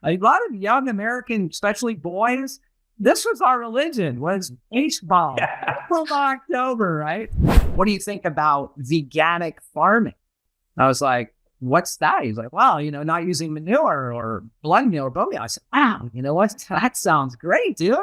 a lot of young Americans, especially boys, this was our religion, was baseball. From October, right? What do you think about veganic farming? I was like, what's that? He's like, well, not using manure or blood meal or bone meal. I said, wow, you know what? That sounds great, dude.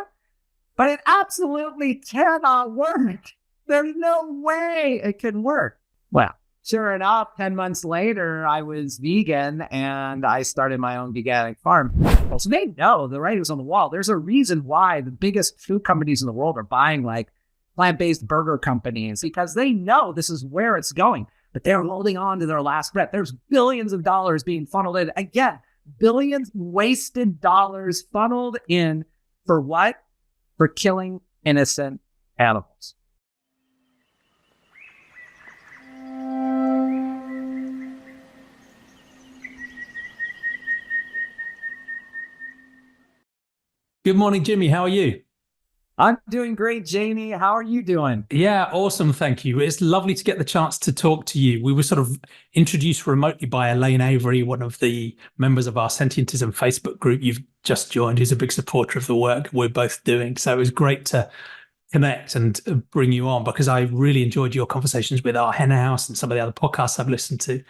But it absolutely cannot work. There's no way it can work. Well, sure enough, 10 months later, I was vegan and I started my own veganic farm. So they know the writing's on the wall. There's a reason why the biggest food companies in the world are buying like plant-based burger companies, because they know this is where it's going, but they're holding on to their last breath. There's billions of dollars being funneled in. Again, billions wasted dollars funneled in for what? For killing innocent animals. Good morning, Jimmy. How are you? I'm doing great, Jamie. How are you doing? Yeah, awesome. Thank you. It's lovely to get the chance to talk to you. We were sort of introduced remotely by Elaine Avery, one of the members of our Sentientism Facebook group you've just joined, who's a big supporter of the work we're both doing. So it was great to connect and bring you on, because I really enjoyed your conversations with our hen house and some of the other podcasts I've listened to.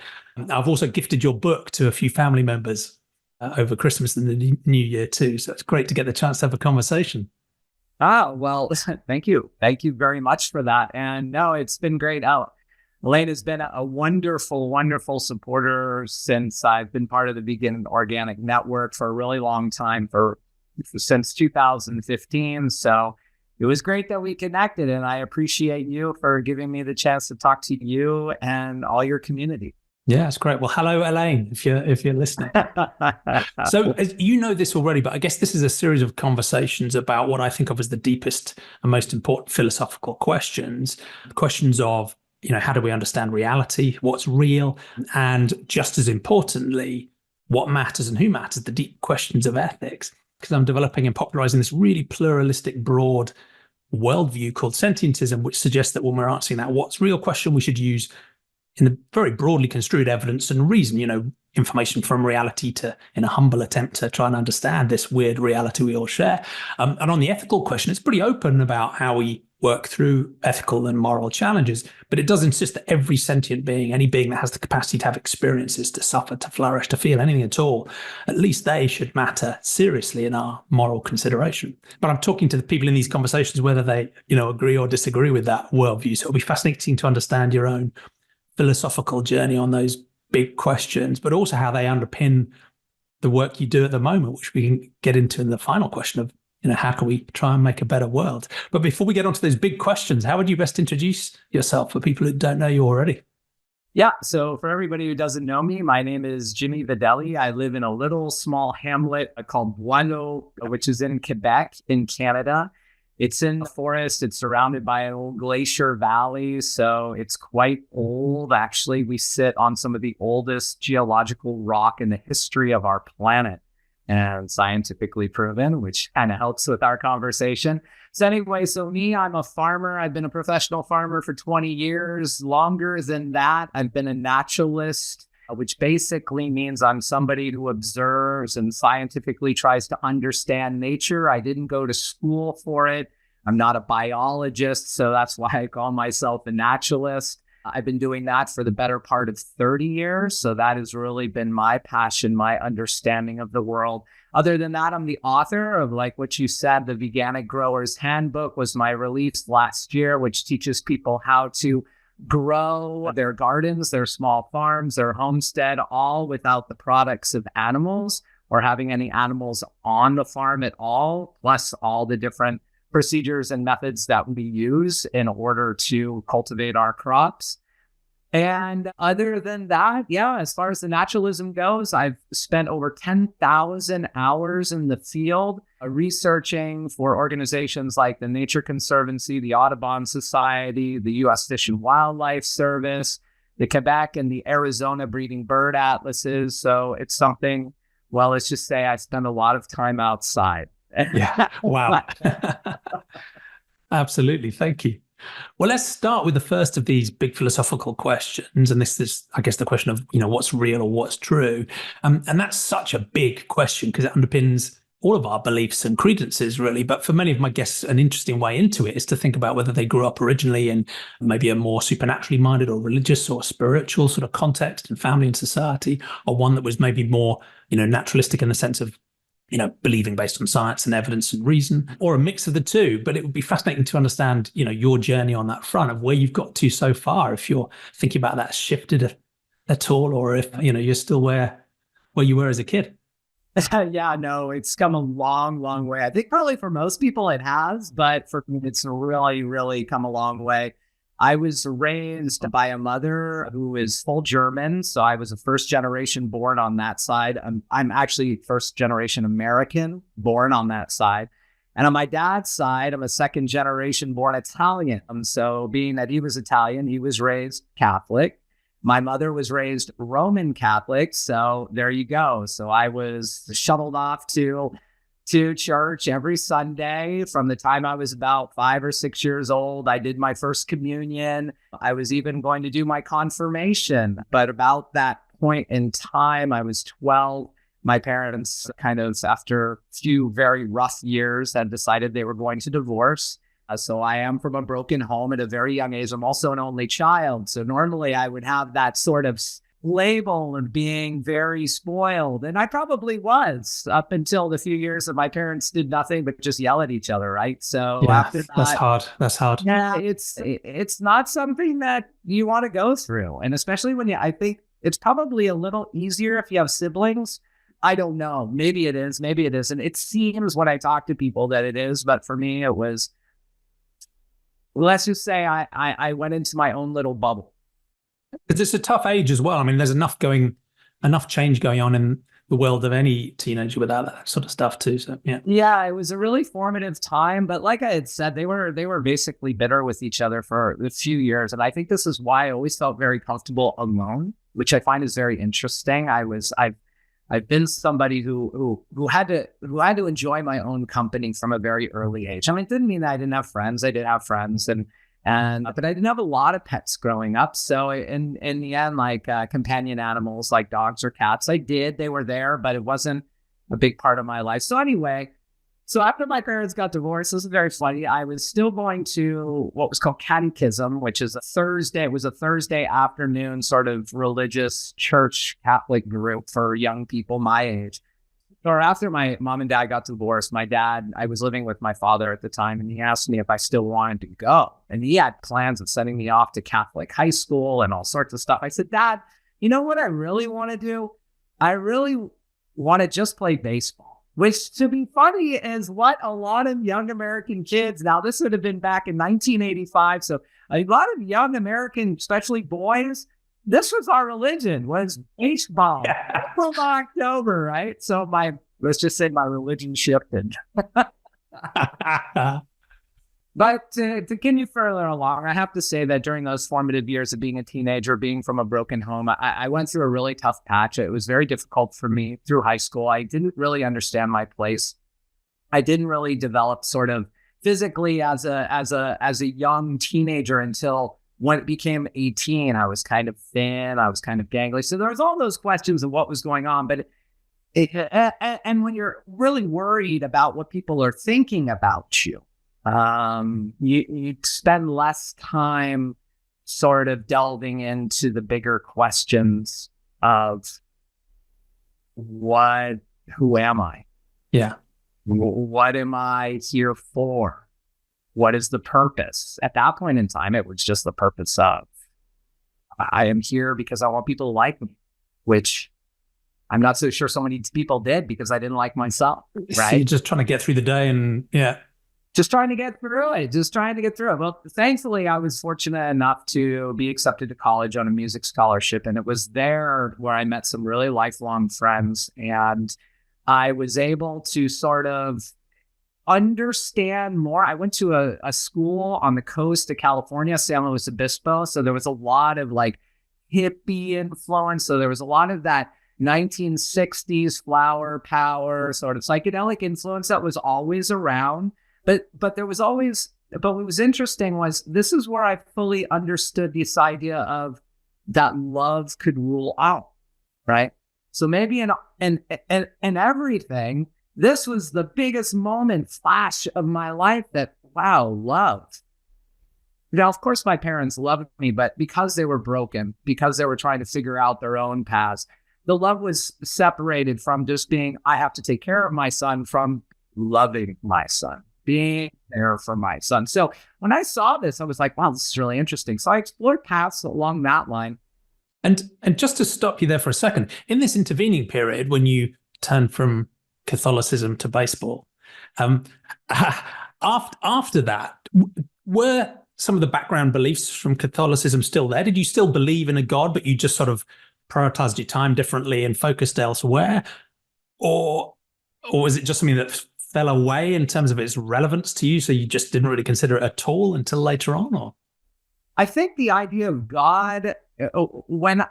I've also gifted your book to a few family members over Christmas and the New Year too. So it's great to get the chance to have a conversation. Well, thank you. Thank you very much for that. And no, it's been great. Elaine has been a wonderful, wonderful supporter since I've been part of the Vegan Organic Network for a really long time, since 2015. So it was great that we connected, and I appreciate you for giving me the chance to talk to you and all your community. Yeah, it's great. Well, hello, Elaine, if you're listening. So as you know this already, but I guess this is a series of conversations about what I think of as the deepest and most important philosophical questions of, how do we understand reality, what's real, and just as importantly, what matters and who matters, the deep questions of ethics. Because I'm developing and popularizing this really pluralistic, broad worldview called Sentientism, which suggests that when we're answering that what's real question, we should use in the very broadly construed evidence and reason, information from reality in a humble attempt to try and understand this weird reality we all share. And on the ethical question, it's pretty open about how we work through ethical and moral challenges, but it does insist that every sentient being, any being that has the capacity to have experiences, to suffer, to flourish, to feel anything at all, at least they should matter seriously in our moral consideration. But I'm talking to the people in these conversations, whether they, agree or disagree with that worldview. So it'll be fascinating to understand your own philosophical journey on those big questions, but also how they underpin the work you do at the moment, which we can get into in the final question of, how can we try and make a better world? But before we get onto those big questions, how would you best introduce yourself for people who don't know you already? Yeah, so for everybody who doesn't know me, my name is Jimmy Videle. I live in a little small hamlet called Videle, which is in Quebec in Canada. It's in the forest. It's surrounded by an old glacier valley, so it's quite old. Actually, we sit on some of the oldest geological rock in the history of our planet, and scientifically proven, which kind of helps with our conversation. So anyway, I'm a farmer. I've been a professional farmer for 20 years. Longer than that, I've been a naturalist, which basically means I'm somebody who observes and scientifically tries to understand nature. I didn't go to school for it. I'm not a biologist, so that's why I call myself a naturalist. I've been doing that for the better part of 30 years. So that has really been my passion, my understanding of the world. Other than that, I'm the author of, like what you said, the Veganic Grower's Handbook was my release last year, which teaches people how to grow their gardens, their small farms, their homestead, all without the products of animals or having any animals on the farm at all, plus all the different procedures and methods that we use in order to cultivate our crops. And other than that, as far as the naturalism goes, I've spent over 10,000 hours in the field researching for organizations like the Nature Conservancy, the Audubon Society, the U.S. Fish and Wildlife Service, the Quebec and the Arizona breeding bird atlases. So it's something, let's just say I spend a lot of time outside. Yeah. Wow. Absolutely. Thank you. Well, let's start with the first of these big philosophical questions. And this is, I guess, the question of, what's real or what's true. And that's such a big question because it underpins all of our beliefs and credences, really. But for many of my guests, an interesting way into it is to think about whether they grew up originally in maybe a more supernaturally minded or religious or spiritual sort of context and family and society, or one that was maybe more, naturalistic in the sense of believing based on science and evidence and reason, or a mix of the two. But it would be fascinating to understand, your journey on that front of where you've got to so far, if you're thinking about that shifted at all, or if, you're still where you were as a kid. Yeah, no, it's come a long, long way. I think probably for most people it has, but for me, it's really, really come a long way. I was raised by a mother who is full German. So I was a first generation born on that side. I'm actually first generation American born on that side. And on my dad's side, I'm a second generation born Italian. So being that he was Italian, he was raised Catholic. My mother was raised Roman Catholic. So there you go. So I was shuttled off to church every Sunday from the time I was about 5 or 6 years old. I did my first communion. I was even going to do my confirmation. But about that point in time, I was 12. My parents kind of, after a few very rough years, had decided they were going to divorce. So I am from a broken home at a very young age. I'm also an only child. So normally I would have that sort of label of being very spoiled. And I probably was up until the few years that my parents did nothing but just yell at each other, right? So yeah, after that, that's hard. Yeah, it's not something that you want to go through. And especially when I think it's probably a little easier if you have siblings. I don't know. Maybe it is, maybe it isn't. It seems when I talk to people that it is, but for me, it was, let's just say I went into my own little bubble. Because it's a tough age as well. I mean, there's enough change going on in the world of any teenager without that sort of stuff too. So yeah, it was a really formative time. But like I had said, they were basically bitter with each other for a few years, and I think this is why I always felt very comfortable alone, which I find is very interesting. I've been somebody who had to enjoy my own company from a very early age. I mean, it didn't mean that I didn't have friends. I did have friends, but I didn't have a lot of pets growing up. So in the end, like companion animals like dogs or cats, I did. They were there, but it wasn't a big part of my life. So anyway, so after my parents got divorced, this is very funny. I was still going to what was called catechism, which is a Thursday. It was a Thursday afternoon sort of religious church Catholic group for young people my age. Or after my mom and dad got divorced, I was living with my father at the time, and he asked me if I still wanted to go. And he had plans of sending me off to Catholic high school and all sorts of stuff. I said, Dad, you know what I really want to do? I really want to just play baseball, which, to be funny, is what a lot of young American kids, now this would have been back in 1985. So a lot of young American, especially boys, this was our religion, was baseball. From October, right? So let's just say my religion shifted. But to continue further along, I have to say that during those formative years of being a teenager, being from a broken home, I went through a really tough patch. It was very difficult for me through high school. I didn't really understand my place. I didn't really develop sort of physically as a young teenager until when it became 18. I was kind of thin. I was kind of gangly. So there was all those questions of what was going on. But and when you're really worried about what people are thinking about you, you spend less time sort of delving into the bigger questions of who am I? Yeah. What am I here for? What is the purpose? At that point in time, it was just the purpose of, I am here because I want people to like me, which I'm not so sure so many people did because I didn't like myself, right? So you're just trying to get through the day and just trying to get through it. Well, thankfully, I was fortunate enough to be accepted to college on a music scholarship. And it was there where I met some really lifelong friends. And I was able to sort of understand more. I went to a school on the coast of California, San Luis Obispo. So there was a lot of like hippie influence. So there was a lot of that 1960s flower power sort of psychedelic influence that was always around. But there was always But what was interesting was this is where I fully understood this idea of that love could rule out, right? So maybe in everything, this was the biggest moment, flash of my life that, wow, love. Now, of course, my parents loved me, but because they were broken, because they were trying to figure out their own paths, the love was separated from just being, I have to take care of my son, from loving my son, being there for my son. So when I saw this, I was like, wow, this is really interesting. So I explored paths along that line. And just to stop you there for a second, in this intervening period, when you turned from Catholicism to baseball, after that, were some of the background beliefs from Catholicism still there? Did you still believe in a God, but you just sort of prioritized your time differently and focused elsewhere? Or was it just something that fell away in terms of its relevance to you, so you just didn't really consider it at all until later on? Or I think the idea of God, when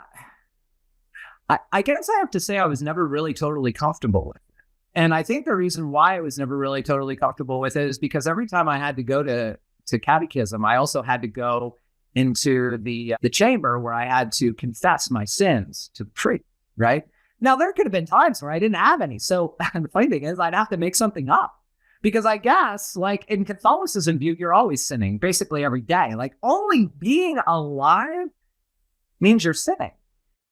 I guess I have to say I was never really totally comfortable with it. And I think the reason why I was never really totally comfortable with it is because every time I had to go to catechism, I also had to go into the chamber where I had to confess my sins to the priest, right? Now, there could have been times where I didn't have any. So the funny thing is I'd have to make something up. Because I guess, like in Catholicism view, you're always sinning basically every day. Like only being alive means you're sinning.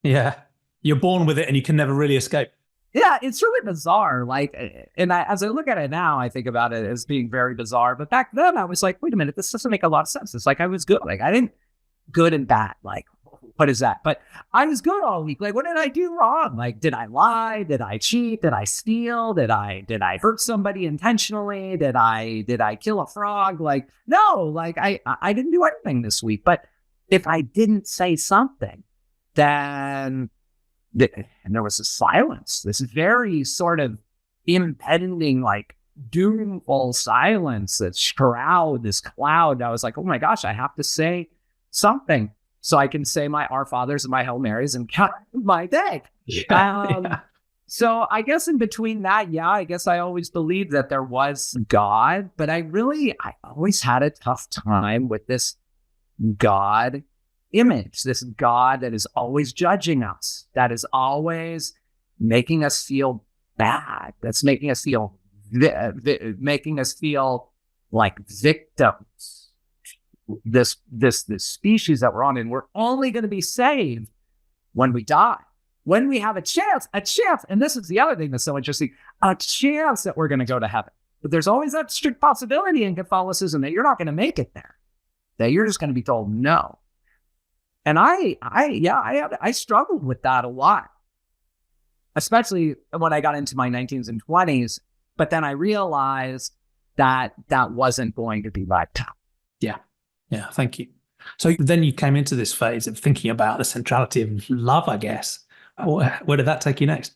Yeah. You're born with it and you can never really escape. Yeah, it's really bizarre. Like, and as I look at it now, I think about it as being very bizarre. But back then I was like, wait a minute, this doesn't make a lot of sense. It's like I was good. Like I didn't good and bad. Like, what is that? But I was good all week. Like, what did I do wrong? Like, did I lie? Did I cheat? Did I steal? Did I hurt somebody intentionally? Did I kill a frog? Like, no, like I didn't do anything this week. But if I didn't say something, then and there was a silence, this very sort of impending, like doomful silence, this cloud. I was like, oh my gosh, I have to say something so I can say my Our Fathers and my Hail Marys and count my day. So I guess in between that, I guess I always believed that there was God, but I always had a tough time with this God image, this God that is always judging us, that is always making us feel bad, that's making us feel like victims. This species that we're on, and we're only going to be saved when we die, when we have a chance. And this is the other thing that's so interesting, a chance that we're going to go to heaven. But there's always that strict possibility in Catholicism that you're not going to make it there, that you're just going to be told no. And I struggled with that a lot, especially when I got into my 19s and 20s. But then I realized that wasn't going to be my path. Yeah, thank you. So then you came into this phase of thinking about the centrality of love, I guess. Where did that take you next?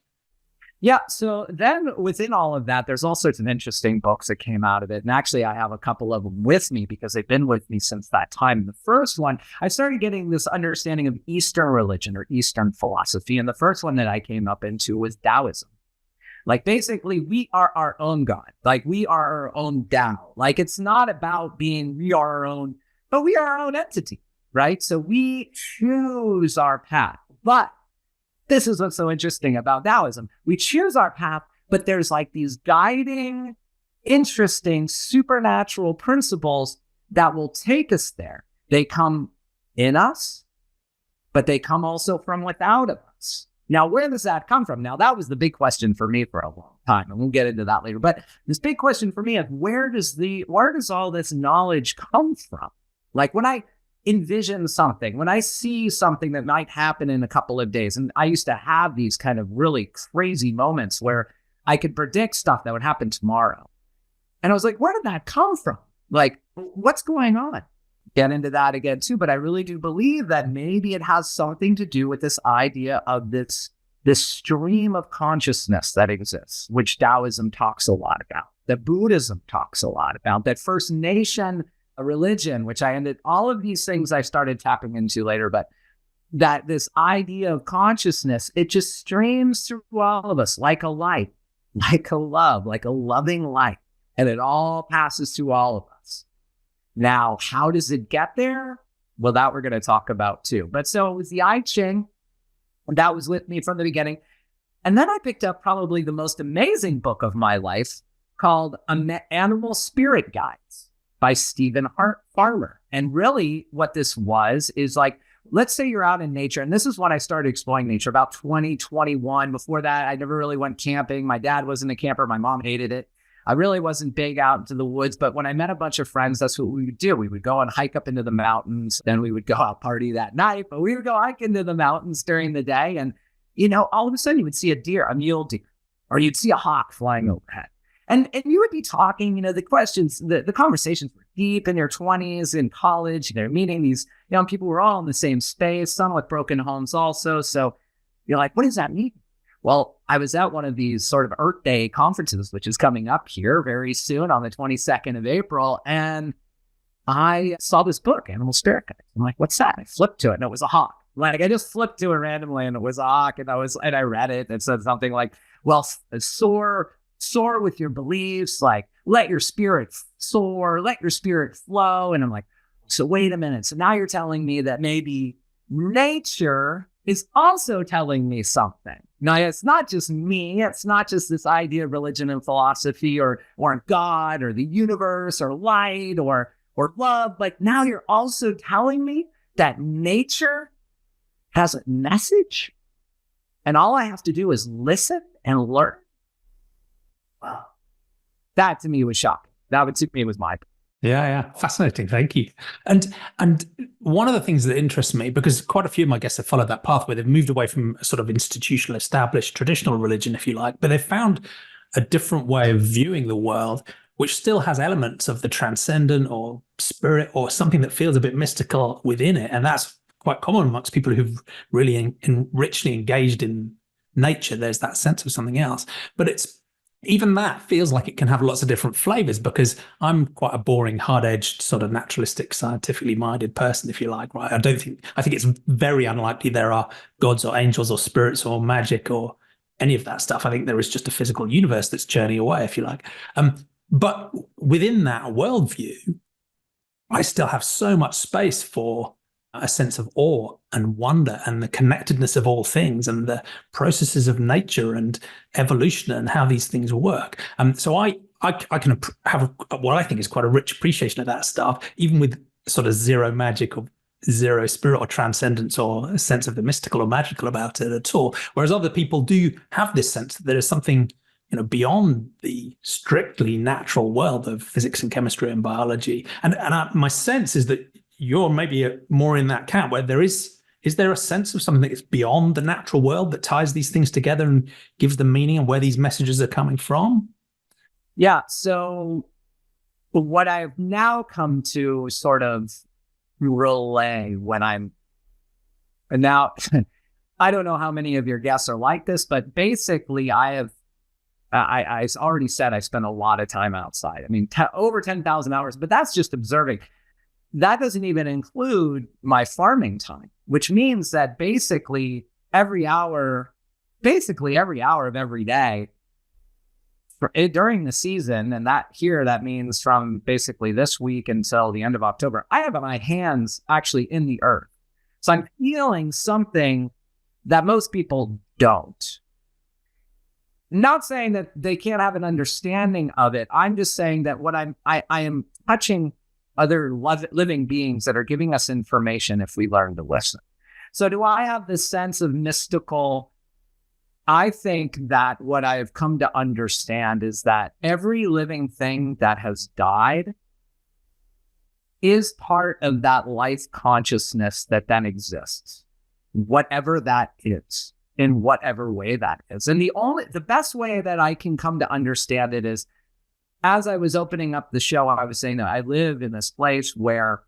Yeah, so then within all of that, there's all sorts of interesting books that came out of it. And actually, I have a couple of them with me because they've been with me since that time. The first one, I started getting this understanding of Eastern religion or Eastern philosophy. And the first one that I came up into was Daoism. Like, basically, we are our own God. Like, we are our own Dao. Like, it's not about being we are our own, but we are our own entity, right? So we choose our path. But this is what's so interesting about Daoism. We choose our path, but there's like these guiding, interesting, supernatural principles that will take us there. They come in us, but they come also from without of us. Now, where does that come from? Now, that was the big question for me for a long time, and we'll get into that later. But this big question for me is, where does all this knowledge come from? Like when I envision something, when I see something that might happen in a couple of days, and I used to have these kind of really crazy moments where I could predict stuff that would happen tomorrow. And I was like, where did that come from? Like, what's going on? Get into that again too, but I really do believe that maybe it has something to do with this idea of this stream of consciousness that exists, which Daoism talks a lot about, that Buddhism talks a lot about, that First Nation religion, which all of these things I started tapping into later, but that this idea of consciousness, it just streams through all of us like a light, like a love, like a loving light, and it all passes through all of us. Now, how does it get there? Well, that we're going to talk about too. But so it was the I Ching, and that was with me from the beginning. And then I picked up probably the most amazing book of my life called Animal Spirit Guides by Stephen Farmer. And really what this was is like, let's say you're out in nature. And this is when I started exploring nature, about 2021. Before that, I never really went camping. My dad wasn't a camper. My mom hated it. I really wasn't big out into the woods. But when I met a bunch of friends, that's what we would do. We would go and hike up into the mountains. Then we would go out party that night. But we would go hike into the mountains during the day. And, all of a sudden you would see a deer, a mule deer, or you'd see a hawk flying overhead. And you would be talking, the questions, the conversations were deep in their 20s in college. They're meeting these young people who were all in the same space, some with broken homes also. So you're like, what does that mean? Well, I was at one of these sort of Earth Day conferences, which is coming up here very soon on the 22nd of April. And I saw this book, Animal Spirit Guides. I'm like, what's that? I flipped to it and it was a hawk. Like I just flipped to it randomly and it was a hawk. And I read it and it said something like, well, soar with your beliefs, like let your spirit soar, let your spirit flow. And I'm like, so wait a minute. So now you're telling me that maybe nature is also telling me something. Now, it's not just me. It's not just this idea of religion and philosophy or God or the universe or light or love. But now you're also telling me that nature has a message and all I have to do is listen and learn. Wow. That to me was shocking. That to me was my. Yeah. Fascinating. Thank you. And one of the things that interests me, because quite a few of my guests have followed that path where they've moved away from a sort of institutional, established, traditional religion, if you like, but they've found a different way of viewing the world, which still has elements of the transcendent or spirit or something that feels a bit mystical within it. And that's quite common amongst people who've really richly engaged in nature. There's that sense of something else. But even that feels like it can have lots of different flavors, because I'm quite a boring, hard-edged, sort of naturalistic, scientifically minded person, if you like, right? I think it's very unlikely there are gods or angels or spirits or magic or any of that stuff. I think there is just a physical universe that's churning away, if you like. But within that worldview, I still have so much space for a sense of awe and wonder and the connectedness of all things and the processes of nature and evolution and how these things work. So I can have what I think is quite a rich appreciation of that stuff, even with sort of zero magic or zero spirit or transcendence or a sense of the mystical or magical about it at all. Whereas other people do have this sense that there is something beyond the strictly natural world of physics and chemistry and biology. And my sense is that you're maybe more in that camp where is there a sense of something that's beyond the natural world that ties these things together and gives them meaning and where these messages are coming from? Yeah. So what I've now come to sort of relay and now I don't know how many of your guests are like this, but basically I already said I spent a lot of time outside. I mean, over 10,000 hours, but that's just observing. That doesn't even include my farming time, which means that basically every hour of every day during the season, and that means from basically this week until the end of October, I have my hands actually in the earth. So I'm feeling something that most people don't. Not saying that they can't have an understanding of it. I'm just saying that I am touching other living beings that are giving us information if we learn to listen. So do I have this sense of mystical? I think that what I've come to understand is that every living thing that has died is part of that life consciousness that then exists, whatever that is, in whatever way that is. And the best way that I can come to understand it is, as I was opening up the show, I was saying that I live in this place where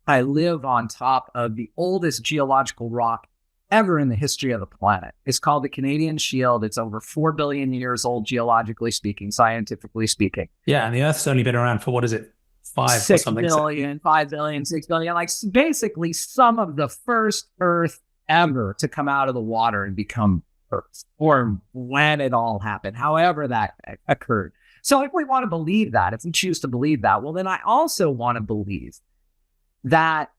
I live on top of the oldest geological rock ever in the history of the planet. It's called the Canadian Shield. It's over 4 billion years old, geologically speaking, scientifically speaking. Yeah, and the Earth's only been around for, what is it, 5 or something? 6 billion, 5 billion, 6 billion. Like basically some of the first Earth ever to come out of the water and become Earth, or when it all happened, however that occurred. So if we want to believe that, if we choose to believe that, well, then I also want to believe that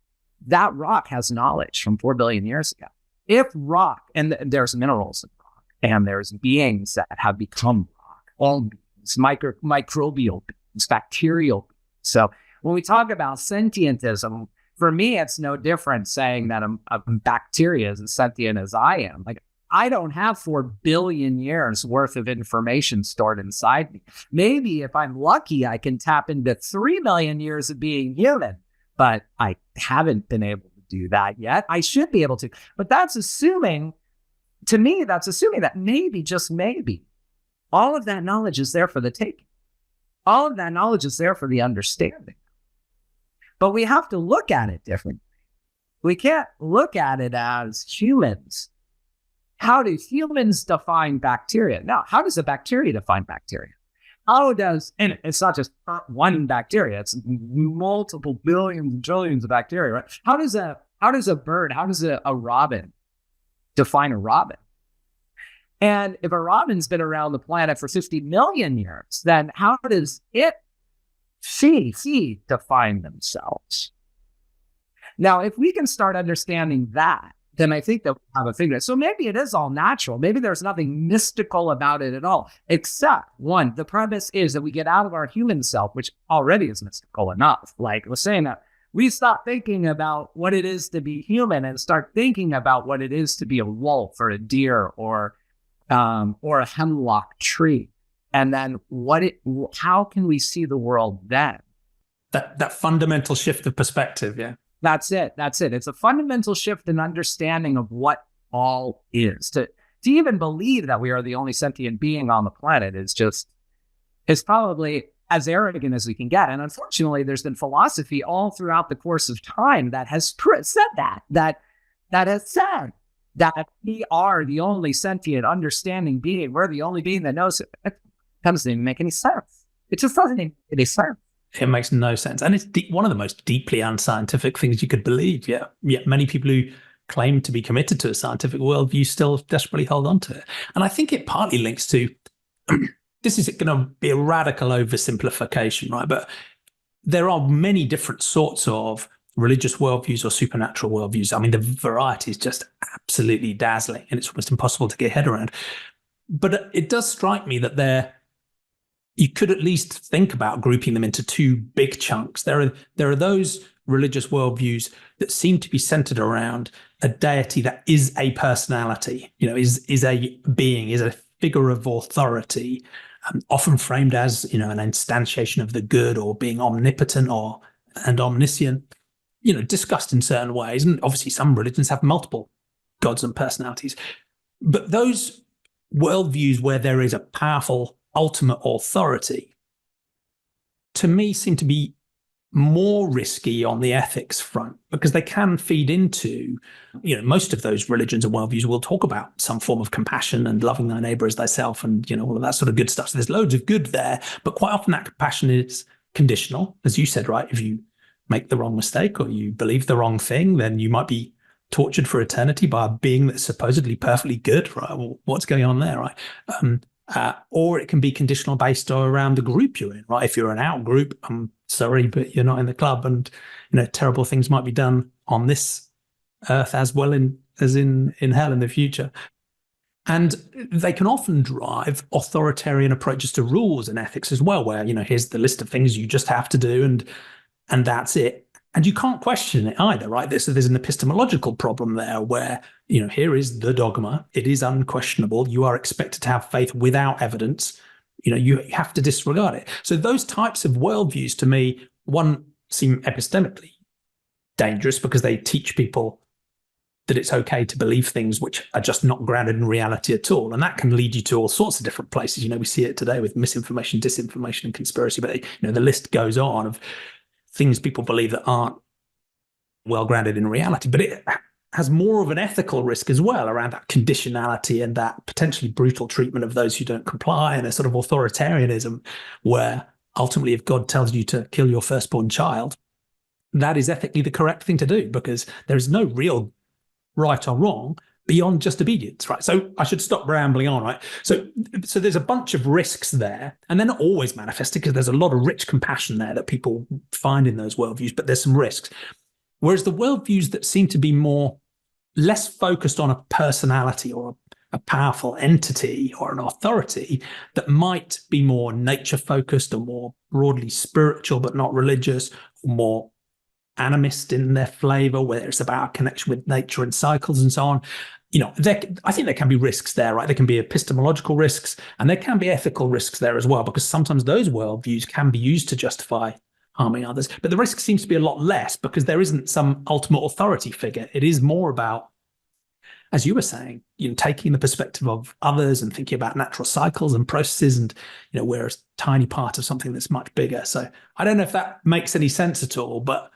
that rock has knowledge from 4 billion years ago. If rock, and there's minerals in rock, and there's beings that have become rock, all beings, microbial beings, bacterial beings. So when we talk about sentientism, for me, it's no different saying that a bacteria is as sentient as I am. Like, I don't have 4 billion years worth of information stored inside me. Maybe if I'm lucky, I can tap into 3 million years of being human, but I haven't been able to do that yet. I should be able to, but that's assuming, to me, that's assuming that maybe, just maybe, all of that knowledge is there for the taking. All of that knowledge is there for the understanding. But we have to look at it differently. We can't look at it as humans. How do humans define bacteria? Now, how does a bacteria define bacteria? And it's not just one bacteria, it's multiple billions and trillions of bacteria, right? How does a bird, how does a robin define a robin? And if a robin's been around the planet for 50 million years, then how does she define themselves? Now, if we can start understanding that, then I think that we'll have a figure. So maybe it is all natural. Maybe there's nothing mystical about it at all, except one, the premise is that we get out of our human self, which already is mystical enough. Like we're saying that we stop thinking about what it is to be human and start thinking about what it is to be a wolf or a deer or a hemlock tree. And then how can we see the world then? That fundamental shift of perspective, yeah. That's it. It's a fundamental shift in understanding of what all is. To even believe that we are the only sentient being on the planet is probably as arrogant as we can get. And unfortunately, there's been philosophy all throughout the course of time that has said that has said that we are the only sentient, understanding being. We're the only being that knows it. It doesn't even make any sense. It just doesn't make any sense. It makes no sense. And it's one of the most deeply unscientific things you could believe. Yeah. Yet many people who claim to be committed to a scientific worldview still desperately hold on to it. And I think it partly links to, this is going to be a radical oversimplification, right? But there are many different sorts of religious worldviews or supernatural worldviews. I mean, the variety is just absolutely dazzling and it's almost impossible to get your head around. But it does strike me that you could at least think about grouping them into two big chunks. There are those religious worldviews that seem to be centered around a deity that is a personality, is a being, is a figure of authority, often framed as, an instantiation of the good or being omnipotent and omniscient, discussed in certain ways. And obviously some religions have multiple gods and personalities. But those worldviews where there is a powerful ultimate authority, to me, seem to be more risky on the ethics front because they can feed into, most of those religions and worldviews will talk about some form of compassion and loving thy neighbor as thyself and, all of that sort of good stuff. So there's loads of good there, but quite often that compassion is conditional. As you said, right? If you make the wrong mistake or you believe the wrong thing, then you might be tortured for eternity by a being that's supposedly perfectly good, right? Well, what's going on there, right? Or it can be conditional based around the group you're in, right? If you're an out group, I'm sorry, but you're not in the club, and terrible things might be done on this earth as well as in hell in the future. And they can often drive authoritarian approaches to rules and ethics as well, where here's the list of things you just have to do, and that's it. And you can't question it either, right? So there's an epistemological problem there where, here is the dogma. It is unquestionable. You are expected to have faith without evidence. You have to disregard it. So those types of worldviews, to me, one, seem epistemically dangerous because they teach people that it's okay to believe things which are just not grounded in reality at all. And that can lead you to all sorts of different places. We see it today with misinformation, disinformation, and conspiracy. But, the list goes on of things people believe that aren't well grounded in reality, but it has more of an ethical risk as well around that conditionality and that potentially brutal treatment of those who don't comply, and a sort of authoritarianism where ultimately if God tells you to kill your firstborn child, that is ethically the correct thing to do because there is no real right or wrong, beyond just obedience, right? So I should stop rambling on, right? So there's a bunch of risks there, and they're not always manifested because there's a lot of rich compassion there that people find in those worldviews, but there's some risks. Whereas the worldviews that seem to be less focused on a personality or a powerful entity or an authority that might be more nature focused or more broadly spiritual but not religious, or more animist in their flavor, where it's about a connection with nature and cycles and so on. I think there can be risks there, right? There can be epistemological risks and there can be ethical risks there as well, because sometimes those worldviews can be used to justify harming others. But the risk seems to be a lot less because there isn't some ultimate authority figure. It is more about, as you were saying, taking the perspective of others and thinking about natural cycles and processes, and we're a tiny part of something that's much bigger. So I don't know if that makes any sense at all, but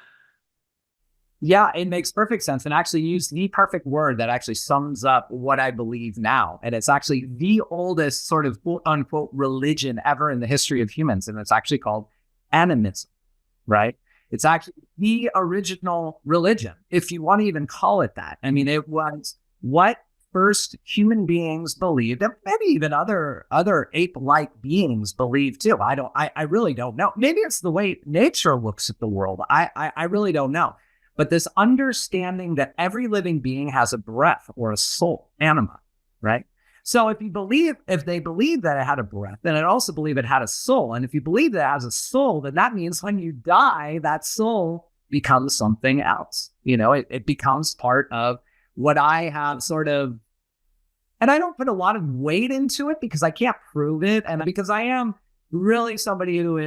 yeah, it makes perfect sense. And actually use the perfect word that actually sums up what I believe now. And it's actually the oldest sort of quote unquote religion ever in the history of humans. And it's actually called animism, right? It's actually the original religion, if you want to even call it that. I mean, it was what first human beings believed, and maybe even other ape-like beings believed too. I really don't know. Maybe it's the way nature looks at the world. I really don't know. But this understanding that every living being has a breath or a soul, anima, right? So if they believe that it had a breath, then it also believe it had a soul. And if you believe that it has a soul, then that means when you die, that soul becomes something else. It becomes part of what I have sort of, and I don't put a lot of weight into it because I can't prove it. And because I am really somebody who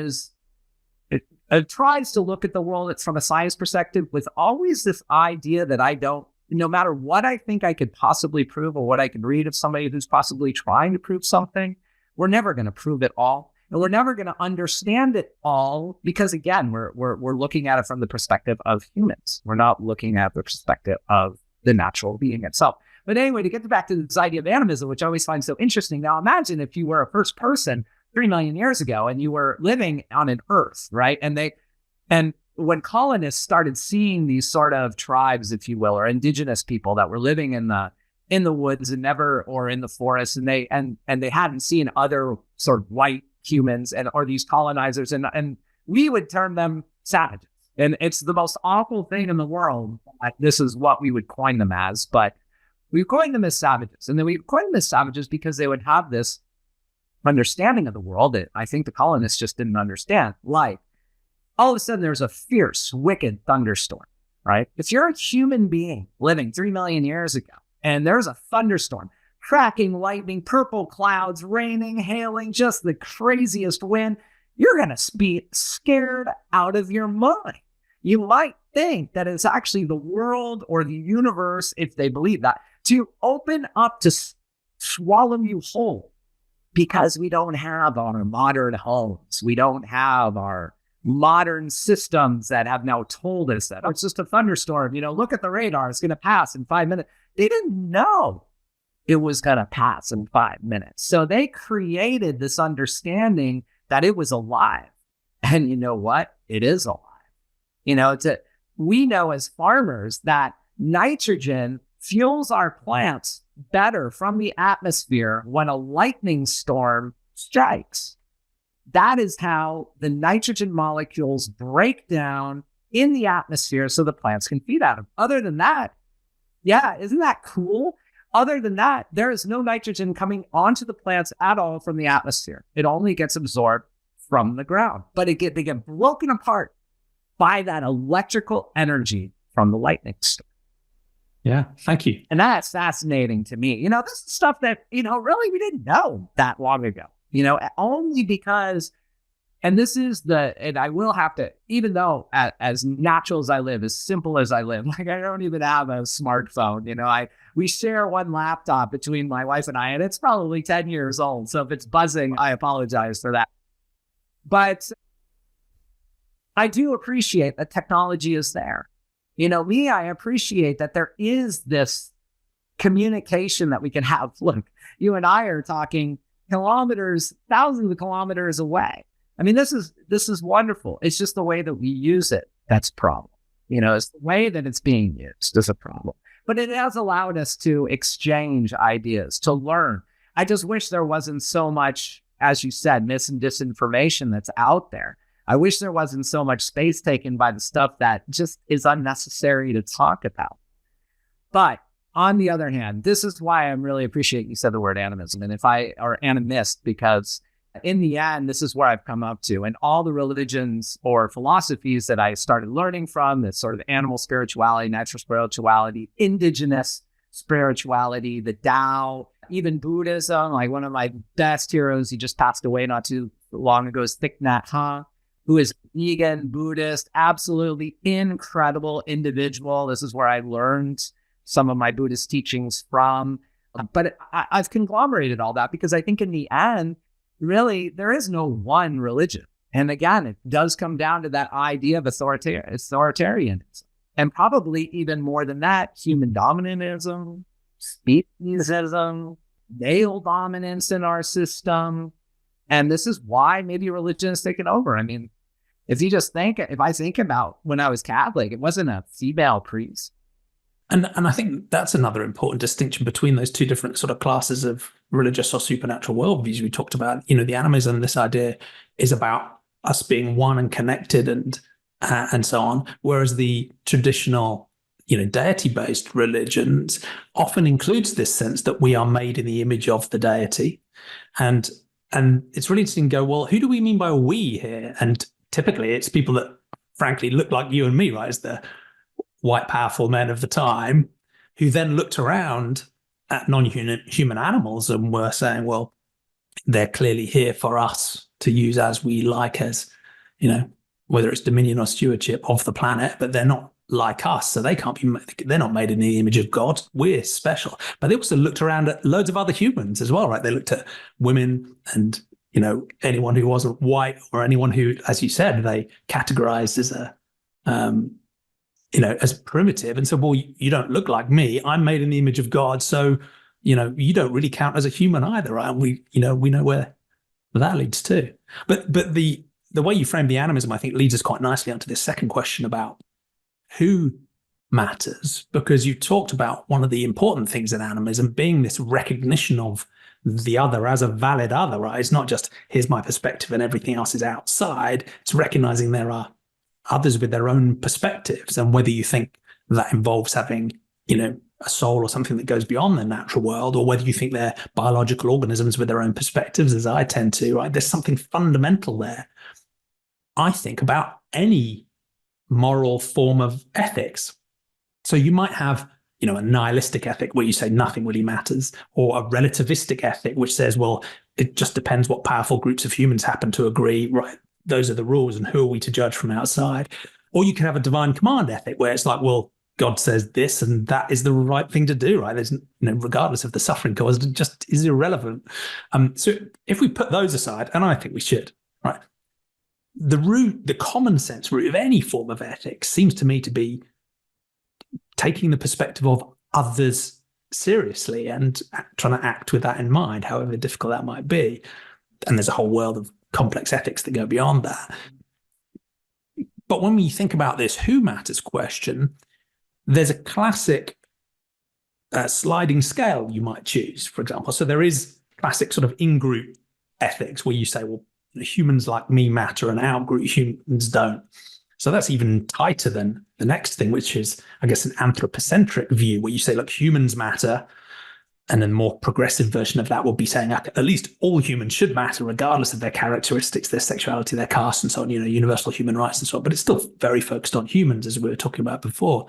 tries to look at the world from a science perspective with always this idea that no matter what I think I could possibly prove or what I could read of somebody who's possibly trying to prove something, we're never going to prove it all. And we're never going to understand it all because, again, we're looking at it from the perspective of humans. We're not looking at the perspective of the natural being itself. But anyway, to get back to this idea of animism, which I always find so interesting. Now, imagine if you were a first person 3 million years ago and you were living on an Earth, right? And when colonists started seeing these sort of tribes, if you will, or indigenous people that were living in the woods and or in the forest, and they hadn't seen other sort of white humans or these colonizers, and we would term them savages. And it's the most awful thing in the world. This is what we would coin them as, but we coined them as savages. And then we coined them as savages because they would have this understanding of the world that I think the colonists just didn't understand. Like, all of a sudden there's a fierce, wicked thunderstorm, right? If you're a human being living 3 million years ago and there's a thunderstorm, cracking lightning, purple clouds, raining, hailing, just the craziest wind, you're going to be scared out of your mind. You might think that it's actually the world or the universe, if they believe that, to open up to swallow you whole, because we don't have our modern homes. We don't have our modern systems that have now told us that it's just a thunderstorm. Look at the radar. It's going to pass in 5 minutes. They didn't know it was going to pass in 5 minutes. So they created this understanding that it was alive. And you know what? It is alive. We know as farmers that nitrogen fuels our plants better from the atmosphere when a lightning storm strikes. That is how the nitrogen molecules break down in the atmosphere so the plants can feed out of. Other than that, yeah, isn't that cool? Other than that, there is no nitrogen coming onto the plants at all from the atmosphere. It only gets absorbed from the ground, but they get broken apart by that electrical energy from the lightning storm. Yeah, thank you. And that's fascinating to me. This is stuff that, really we didn't know that long ago, only because, and I will have to, even though as natural as I live, as simple as I live, like I don't even have a smartphone, we share one laptop between my wife and I, and it's probably 10 years old. So if it's buzzing, I apologize for that. But I do appreciate that technology is there. I appreciate that there is this communication that we can have. Look, you and I are talking kilometers, thousands of kilometers away. I mean, this is wonderful. It's just the way that we use it that's a problem. It's the way that it's being used is a problem. but it has allowed us to exchange ideas, to learn. I just wish there wasn't so much, as you said, mis and disinformation that's out there. I wish there wasn't so much space taken by the stuff that just is unnecessary to talk about. But on the other hand, this is why I really appreciate you said the word animism, or animist, because in the end, this is where I've come up to. And all the religions or philosophies that I started learning from, this sort of animal spirituality, natural spirituality, indigenous spirituality, the Tao, even Buddhism, like one of my best heroes, he just passed away not too long ago, is Thich Nhat Hanh, who is vegan, Buddhist, absolutely incredible individual. This is where I learned some of my Buddhist teachings from. But I've conglomerated all that because I think in the end, really, there is no one religion. And again, it does come down to that idea of authoritarianism. And probably even more than that, human dominantism, speciesism, male dominance in our system. And this is why maybe religion has taken over. I mean, if I think about when I was Catholic, it wasn't a female priest. And I think that's another important distinction between those two different sort of classes of religious or supernatural worldviews we talked about. The animism, this idea is about us being one and connected and so on, whereas the traditional, deity-based religions often includes this sense that we are made in the image of the deity. And it's really interesting to go, well, who do we mean by we here? And typically it's people that frankly look like you and me, right, as the white powerful men of the time, who then looked around at non-human animals and were saying, well, they're clearly here for us to use as we like, as, whether it's dominion or stewardship of the planet, but they're not like us. So they're not made in the image of God. We're special. But they also looked around at loads of other humans as well, right? They looked at women and, anyone who wasn't white or anyone who, as you said, they categorized as as primitive, and said, well, you don't look like me. I'm made in the image of God. So, you don't really count as a human either, right? And we know where that leads to. But the way you frame the animism, I think, leads us quite nicely onto this second question about who matters, because you talked about one of the important things in animism being this recognition of the other as a valid other, right? It's not just here's my perspective and everything else is outside. It's recognizing there are others with their own perspectives, and whether you think that involves having, a soul or something that goes beyond the natural world, or whether you think they're biological organisms with their own perspectives, as I tend to, right? There's something fundamental there, I think, about any moral form of ethics. So you might have, a nihilistic ethic where you say nothing really matters, or a relativistic ethic which says, well, it just depends what powerful groups of humans happen to agree, right? Those are the rules, and who are we to judge from outside? Or you can have a divine command ethic where it's like, well, God says this, and that is the right thing to do, right? There's, regardless of the suffering caused, it just is irrelevant. So if we put those aside, and I think we should, right? The common sense root of any form of ethics seems to me to be taking the perspective of others seriously and trying to act with that in mind, however difficult that might be. And there's a whole world of complex ethics that go beyond that. But when we think about this who matters question, there's a classic sliding scale you might choose, for example. So there is classic sort of in-group ethics where you say, well, humans like me matter and out-group humans don't. So that's even tighter than the next thing, which is, I guess, an anthropocentric view where you say, look, humans matter. And then more progressive version of that will be saying at least all humans should matter, regardless of their characteristics, their sexuality, their caste, and so on, universal human rights and so on. But it's still very focused on humans, as we were talking about before.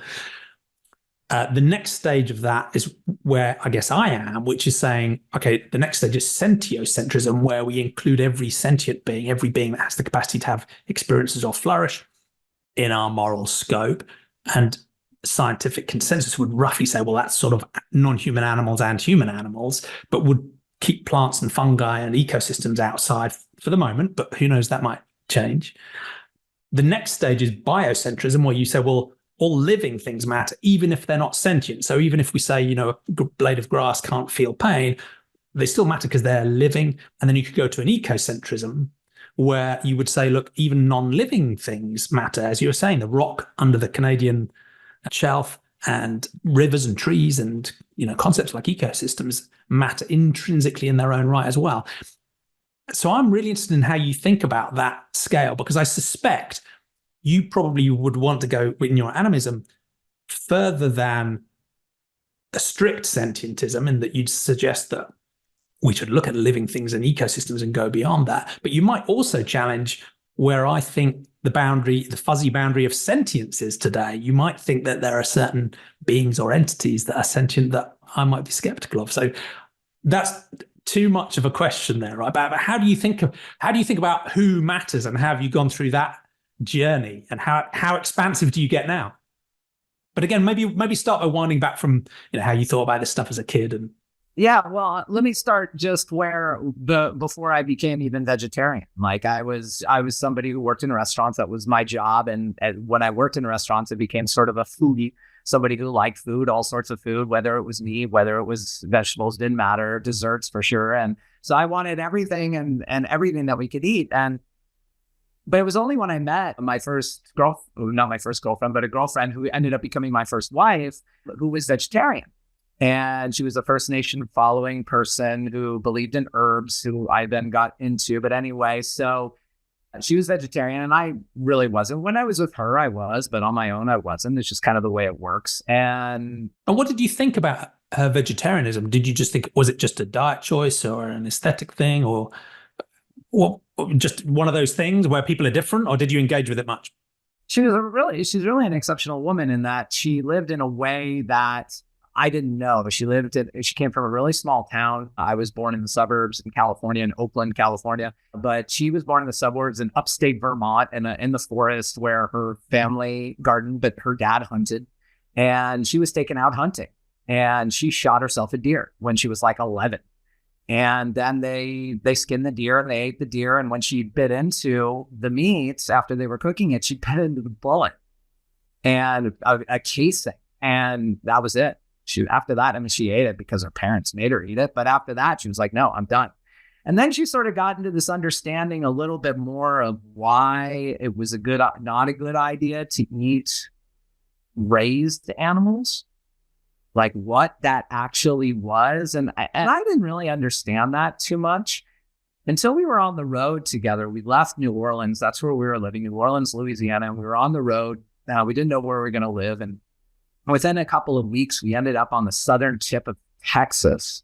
The next stage of that is where I guess I am, which is saying, okay, the next stage is sentiocentrism, where we include every sentient being, every being that has the capacity to have experiences or flourish in our moral scope. And scientific consensus would roughly say, well, that's sort of non-human animals and human animals, but would keep plants and fungi and ecosystems outside for the moment. But who knows, that might change. The next stage is biocentrism, where you say, well, all living things matter, even if they're not sentient. So even if we say, a blade of grass can't feel pain, they still matter because they're living. And then you could go to an ecocentrism, where you would say, look, even non-living things matter. As you were saying, the rock under the Canadian shelf and rivers and trees and concepts like ecosystems matter intrinsically in their own right as well. So I'm really interested in how you think about that scale, because I suspect you probably would want to go in your animism further than a strict sentientism, in that you'd suggest that we should look at living things and ecosystems and go beyond that. But you might also challenge where I think the fuzzy boundary of sentience is today. You might think that there are certain beings or entities that are sentient that I might be skeptical of. So that's too much of a question there, right? But how do you think about who matters, and how have you gone through that journey, and how expansive do you get now? But again, maybe start by winding back from how you thought about this stuff as a kid. And yeah, well, let me start just before I became even vegetarian. Like I was somebody who worked in restaurants. That was my job. And when I worked in restaurants, it became sort of a foodie, somebody who liked food, all sorts of food, whether it was meat, whether it was vegetables, didn't matter, desserts for sure. And so I wanted everything and everything that we could eat. But it was only when I met my first not my first girlfriend, but a girlfriend who ended up becoming my first wife, who was vegetarian. And she was a First Nation following person who believed in herbs, who I then got into. But anyway, so she was vegetarian and I really wasn't. When I was with her, I was, but on my own, I wasn't. It's just kind of the way it works. And what did you think about her vegetarianism? Did you just think, was it just a diet choice or an aesthetic thing, or just one of those things where people are different, or did you engage with it much? She's really an exceptional woman in that she lived in a way that I didn't know. She came from a really small town. I was born in the suburbs in California, in Oakland, California. But she was born in the suburbs in upstate Vermont, in the forest where her family gardened, but her dad hunted. And she was taken out hunting. And she shot herself a deer when she was like 11. And then they skinned the deer and they ate the deer. And when she bit into the meat after they were cooking it, she bit into the bullet and a casing. And that was it. After that, she ate it because her parents made her eat it. But after that, she was like, no, I'm done. And then she sort of got into this understanding a little bit more of why it was not a good idea to eat raised animals, like what that actually was. And I didn't really understand that too much until we were on the road together. We left New Orleans. That's where we were living, New Orleans, Louisiana. And we were on the road. We didn't know where we were going to live. And within a couple of weeks, we ended up on the southern tip of Texas,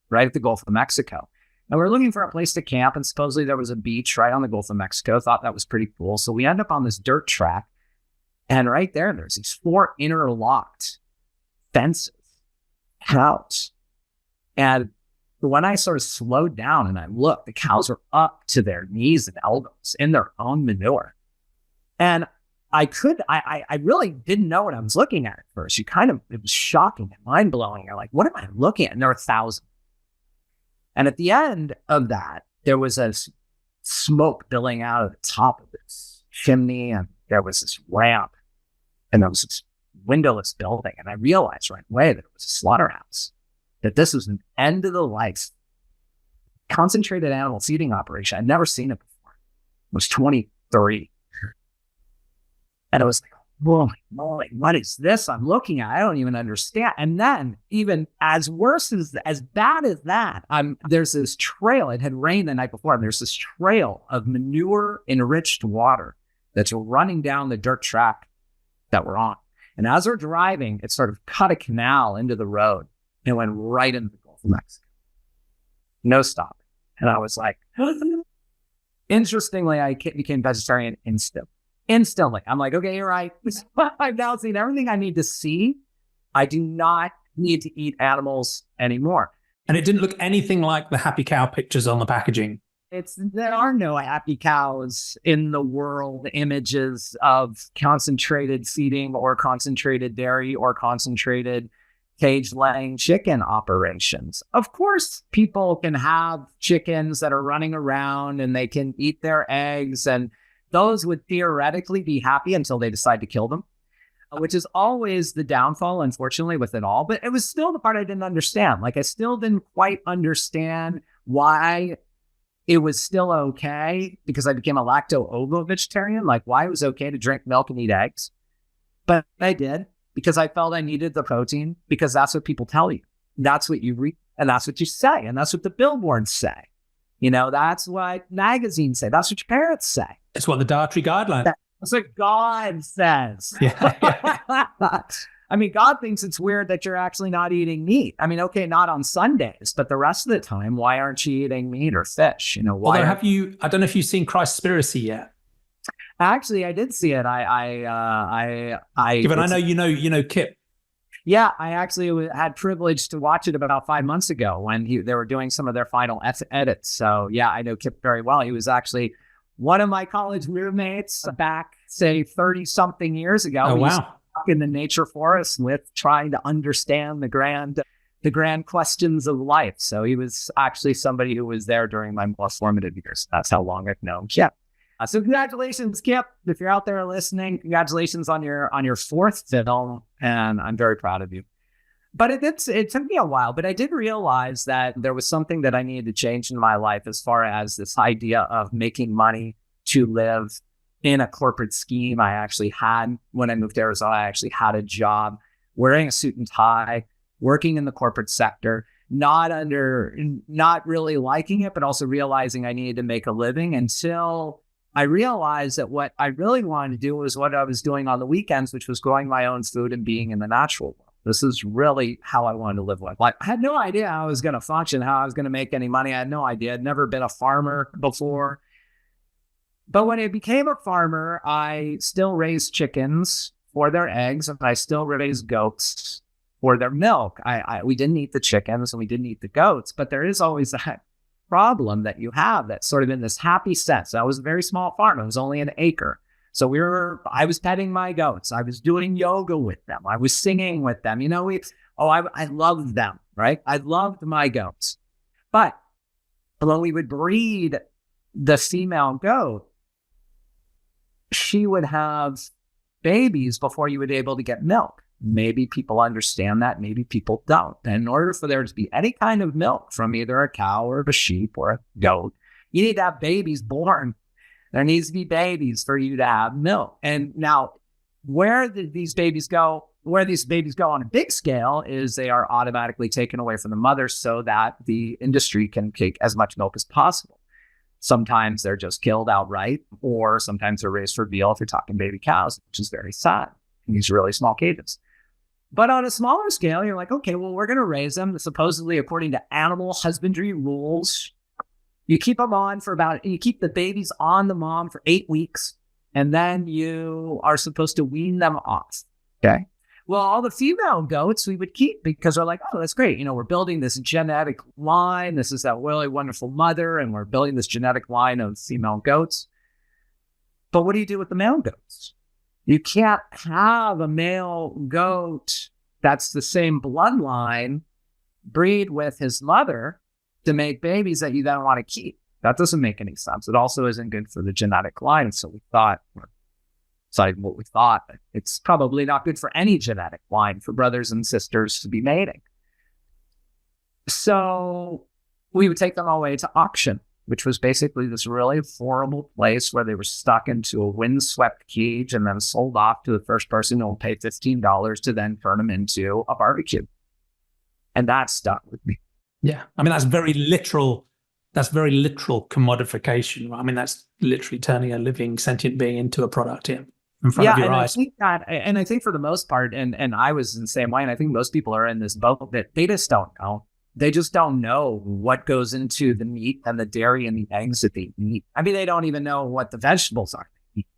right at the Gulf of Mexico. And we were looking for a place to camp, and supposedly there was a beach right on the Gulf of Mexico. Thought that was pretty cool. So we end up on this dirt track, and right there's these 4 interlocked fences out. And when I sort of slowed down and I looked, the cows are up to their knees and elbows in their own manure. And I really didn't know what I was looking at first. It was shocking and mind blowing. You're like, what am I looking at? And there were 1,000. And at the end of that, there was a smoke billowing out of the top of this chimney, and there was this ramp, and there was this windowless building. And I realized right away that it was a slaughterhouse, that this was an end of the life concentrated animal feeding operation. I'd never seen it before. It was 23. And I was like, holy moly, what is this I'm looking at? I don't even understand. And then even as bad as that, there's this trail. It had rained the night before. And there's this trail of manure enriched water that's running down the dirt track that we're on. And as we're driving, it sort of cut a canal into the road and went right into the Gulf of Mexico. No stopping. And I was like, interestingly, I became vegetarian instantly. I'm like, okay, you're right. I've now seen everything I need to see. I do not need to eat animals anymore. And it didn't look anything like the happy cow pictures on the packaging. There are no happy cows in the world, images of concentrated feeding or concentrated dairy or concentrated cage-laying chicken operations. Of course, people can have chickens that are running around and they can eat their eggs, and those would theoretically be happy until they decide to kill them, which is always the downfall, unfortunately, with it all. But it was still the part I didn't understand. Like, I still didn't quite understand why it was still okay, because I became a lacto-ovo vegetarian, like why it was okay to drink milk and eat eggs. But I did. because I felt I needed the protein, because that's what people tell you. That's what you read, and that's what you say, and that's what the billboards say. That's what magazines say. That's what your parents say. It's what the dietary guidelines. That's what God says. Yeah. I mean, God thinks it's weird that you're actually not eating meat. I mean, okay, not on Sundays, but the rest of the time, why aren't you eating meat or fish? Why? Although I don't know if you've seen Christspiracy yet. Actually, I did see it. Given I know you know Kip. Yeah, I actually had privilege to watch it about 5 months ago when they were doing some of their final edits. So yeah, I know Kip very well. He was actually one of my college roommates back, say, 30-something years ago. Oh, wow. In the nature forest with trying to understand the grand questions of life. So he was actually somebody who was there during my more formative years. That's how long I've known Kip. So congratulations, Kip. If you're out there listening, congratulations on your fourth film, and I'm very proud of you. But it took me a while, but I did realize that there was something that I needed to change in my life as far as this idea of making money to live in a corporate scheme. I actually had, when I moved to Arizona, I actually had a job wearing a suit and tie, working in the corporate sector, not really liking it, but also realizing I needed to make a living, until I realized that what I really wanted to do was what I was doing on the weekends, which was growing my own food and being in the natural world. This is really how I wanted to live life. Like, I had no idea how I was going to function, how I was going to make any money. I had no idea. I'd never been a farmer before. But when I became a farmer, I still raised chickens for their eggs, and I still raised goats for their milk. We didn't eat the chickens and we didn't eat the goats, but there is always that problem that you have that's sort of in this happy sense. I was a very small farm. It was only an acre. So I was petting my goats. I was doing yoga with them. I was singing with them. I loved them, right? I loved my goats. But when we would breed the female goat, she would have babies before you would be able to get milk. Maybe people understand that. Maybe people don't. And in order for there to be any kind of milk from either a cow or a sheep or a goat, you need to have babies born. There needs to be babies for you to have milk. And now, where these babies go on a big scale is they are automatically taken away from the mother so that the industry can take as much milk as possible. Sometimes they're just killed outright, or sometimes they're raised for veal if you're talking baby cows, which is very sad in these really small cages. But on a smaller scale, you're like, okay, well, we're going to raise them supposedly according to animal husbandry rules. You keep the babies on the mom for 8 weeks, and then you are supposed to wean them off. Okay. Well, all the female goats we would keep because they're like, oh, that's great. We're building this genetic line. This is that really wonderful mother, and we're building this genetic line of female goats. But what do you do with the male goats? You can't have a male goat that's the same bloodline breed with his mother to make babies that you then want to keep. That doesn't make any sense. It also isn't good for the genetic line. So we thought, it's probably not good for any genetic line for brothers and sisters to be mating. So we would take them away to auction, which was basically this really horrible place where they were stuck into a windswept cage and then sold off to the first person who will pay $15 to then turn them into a barbecue. And that stuck with me. Yeah. I mean, that's very literal commodification. I mean, that's literally turning a living sentient being into a product here in front of your eyes. I think for the most part, and I was in the same way, and I think most people are in this boat, that they just don't know. They just don't know what goes into the meat and the dairy and the eggs that they eat. I mean, they don't even know what the vegetables are.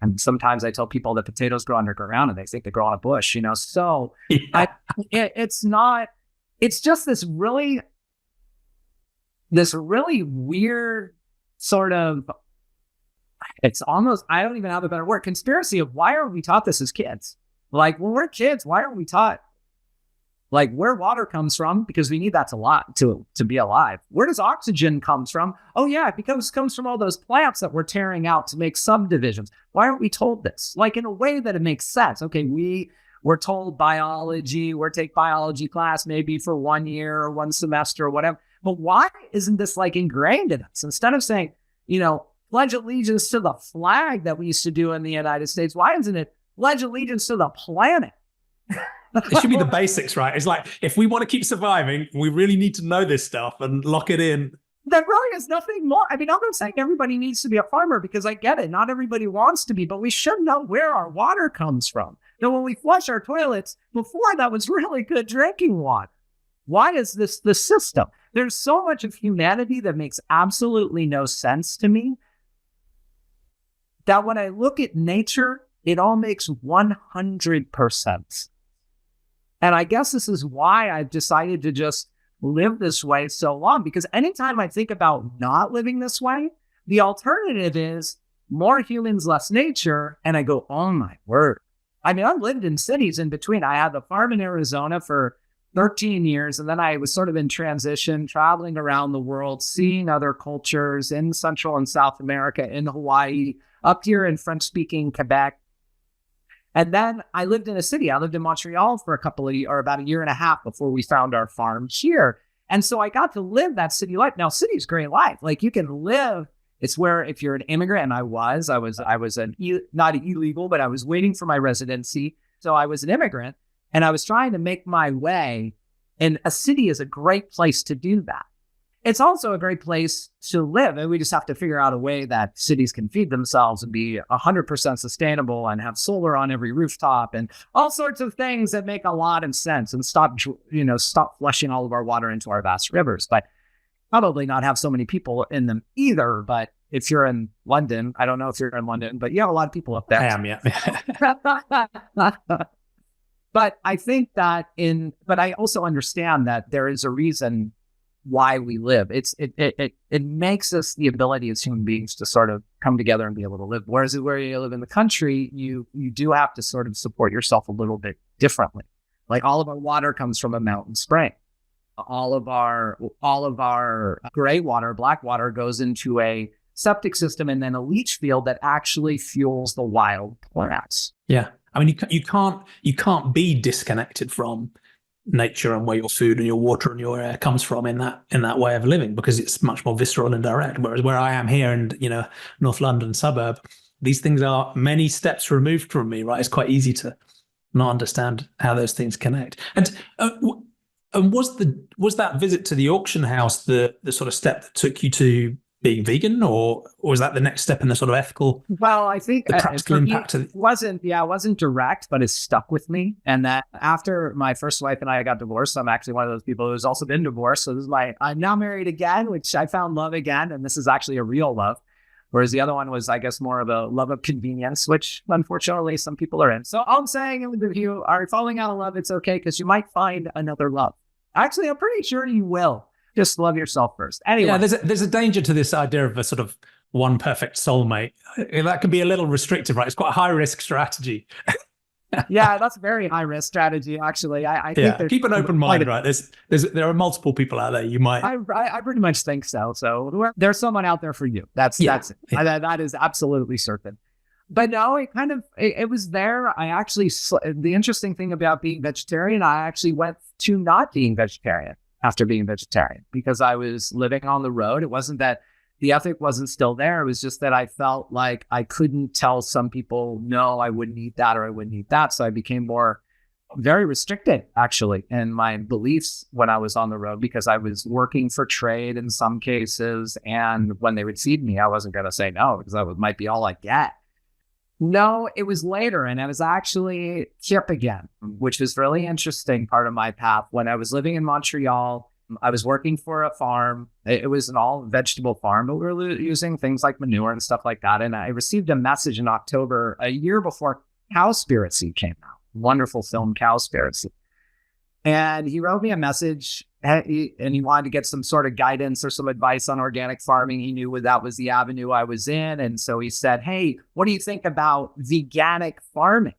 And sometimes I tell people that potatoes grow underground and they think they grow on a bush, So yeah. It's just this really weird sort of, it's almost, I don't even have a better word, conspiracy of why aren't we taught this as kids? Like, when we're kids, why aren't we taught like where water comes from? Because we need that to be alive. Where does oxygen comes from? Oh yeah, it comes from all those plants that we're tearing out to make subdivisions. Why aren't we told this? Like, in a way that it makes sense. Okay, we're told biology, take biology class maybe for 1 year or 1 semester or whatever. But why isn't this like ingrained in us? Instead of saying, pledge allegiance to the flag that we used to do in the United States, why isn't it pledge allegiance to the planet? It should be the basics, right? It's like, if we want to keep surviving, we really need to know this stuff and lock it in. There really is nothing more. I mean, I'm not saying everybody needs to be a farmer, because I get it. Not everybody wants to be, but we should know where our water comes from. Now, when we flush our toilets, before that was really good drinking water. Why is this the system? There's so much of humanity that makes absolutely no sense to me, that when I look at nature, it all makes 100%. And I guess this is why I've decided to just live this way so long, because anytime I think about not living this way, the alternative is more humans, less nature. And I go, oh my word. I mean, I've lived in cities in between. I had a farm in Arizona for 13 years. And then I was sort of in transition, traveling around the world, seeing other cultures in Central and South America, in Hawaii, up here in French-speaking Quebec. And then I lived in a city. I lived in Montreal for about a year and a half before we found our farm here. And so I got to live that city life. Now, city's great life. Like, you can live. It's where, if you're an immigrant, and I was not illegal, but I was waiting for my residency. So I was an immigrant, and I was trying to make my way. And a city is a great place to do that. It's also a great place to live. And we just have to figure out a way that cities can feed themselves and be 100% sustainable and have solar on every rooftop and all sorts of things that make a lot of sense, and stop flushing all of our water into our vast rivers. But probably not have so many people in them either. But if you're in London, I don't know if you're in London, but you have a lot of people up there. I am, yeah. But I think that but I also understand that there is a reason why we live. It makes us the ability as human beings to sort of come together and be able to live. Whereas where you live in the country, you do have to sort of support yourself a little bit differently. Like, all of our water comes from a mountain spring. All of our gray water, black water, goes into a septic system and then a leach field that actually fuels the wild plants. Yeah. I mean, you can't be disconnected from nature and where your food and your water and your air comes from in that way of living, because it's much more visceral and direct. Whereas where I am here in, North London suburb, these things are many steps removed from me, right? It's quite easy to not understand how those things connect. And was that visit to the auction house the sort of step that took you to being vegan, or was that the next step in the sort of ethical? Well, I think the practical impact it wasn't direct, but it stuck with me. And that after my first wife and I got divorced, I'm actually one of those people who's also been divorced. So I'm now married again, which I found love again. And this is actually a real love. Whereas the other one was, I guess, more of a love of convenience, which unfortunately some people are in. So all I'm saying, if you are falling out of love, it's okay, because you might find another love. Actually, I'm pretty sure you will. Just love yourself first. Anyway. Yeah, there's a danger to this idea of a sort of one perfect soulmate. That can be a little restrictive, right? It's quite a high risk strategy. Yeah, that's a very high risk strategy, actually. I think keep an open mind, right? There are multiple people out there. You might. I pretty much think so. So there's someone out there for you. That's it. Yeah. That is absolutely certain. But no, it was there. The interesting thing about being vegetarian, I actually went to not being vegetarian after being vegetarian, because I was living on the road. It wasn't that the ethic wasn't still there. It was just that I felt like I couldn't tell some people, no, I wouldn't eat that, or I wouldn't eat that. So I became very restricted, actually, in my beliefs when I was on the road, because I was working for trade in some cases. And when they would feed me, I wasn't going to say no, because that might be all I get. No, it was later, and I was actually hip again, which was really interesting part of my path. When I was living in Montreal, I was working for a farm. It was an all vegetable farm, but we were using things like manure and stuff like that. And I received a message in October, a year before Cowspiracy came out. Wonderful film, Cowspiracy. And he wrote me a message, and he wanted to get some sort of guidance or some advice on organic farming. He knew that was the avenue I was in. And so he said, hey, what do you think about veganic farming?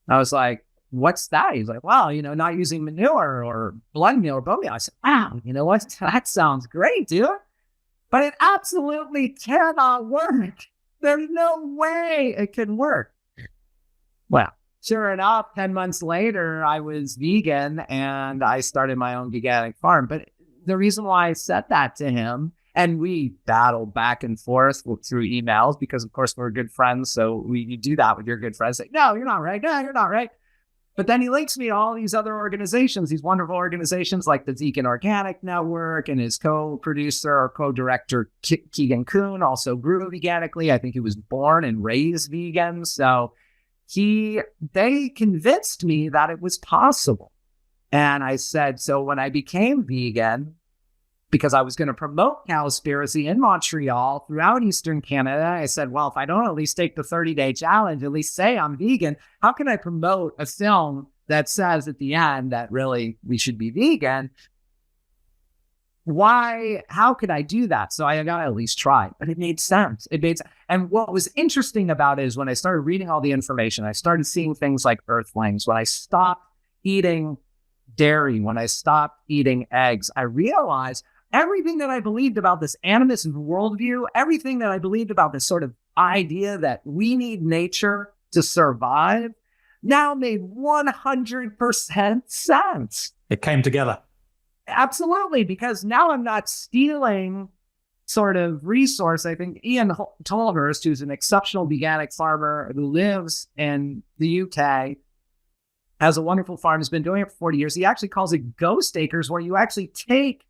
I was like, what's that? He's like, well, not using manure or blood meal or bone meal. I said, wow, you know what? That sounds great, dude. But it absolutely cannot work. There's no way it can work. Well, sure enough, 10 months later, I was vegan and I started my own veganic farm. But the reason why I said that to him, and we battled back and forth through emails, because of course we're good friends. So you do that with your good friends. Like, no, you're not right. No, you're not right. But then he links me to all these other organizations, these wonderful organizations like the Vegan Organic Network, and his co-producer or co-director, Keegan Kuhn, also grew veganically. I think he was born and raised vegan. So they convinced me that it was possible. And I said, so when I became vegan, because I was going to promote Cowspiracy in Montreal throughout Eastern Canada, I said, well, if I don't at least take the 30-day challenge, at least say I'm vegan, how can I promote a film that says at the end that really we should be vegan? How could I do that? So I got to at least try, but it made sense. And what was interesting about it is when I started reading all the information, I started seeing things like earthlings. When I stopped eating dairy, when I stopped eating eggs, I realized everything that I believed about this animism worldview, everything that I believed about this sort of idea that we need nature to survive, now made 100% sense. It came together. Absolutely, because now I'm not stealing sort of resource. I think Ian Tolhurst, who's an exceptional veganic farmer who lives in the UK, has a wonderful farm, has been doing it for 40 years. He actually calls it ghost acres, where you actually take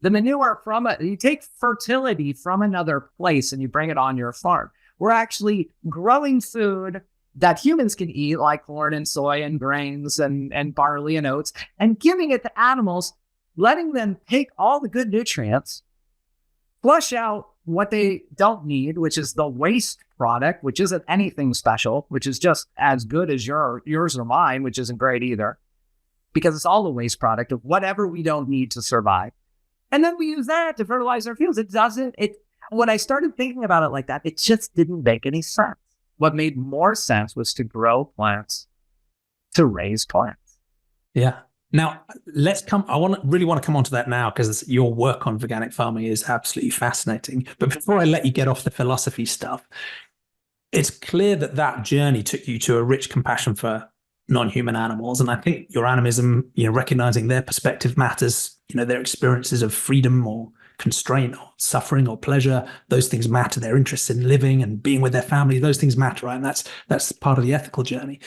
the manure you take fertility from another place and you bring it on your farm. We're actually growing food that humans can eat, like corn and soy and grains and barley and oats, and giving it to animals, letting them take all the good nutrients, flush out what they don't need, which is the waste product, which isn't anything special, which is just as good as yours or mine, which isn't great either, because it's all the waste product of whatever we don't need to survive. And then we use that to fertilize our fields. When I started thinking about it like that, it just didn't make any sense. What made more sense was to grow plants, to raise plants. Yeah. Now, really want to come on to that now, because your work on veganic farming is absolutely fascinating. But before I let you get off the philosophy stuff, it's clear that journey took you to a rich compassion for non-human animals. And I think your animism, recognizing their perspective matters, their experiences of freedom or constraint or suffering or pleasure, those things matter. Their interests in living and being with their family, those things matter, right? And that's part of the ethical journey.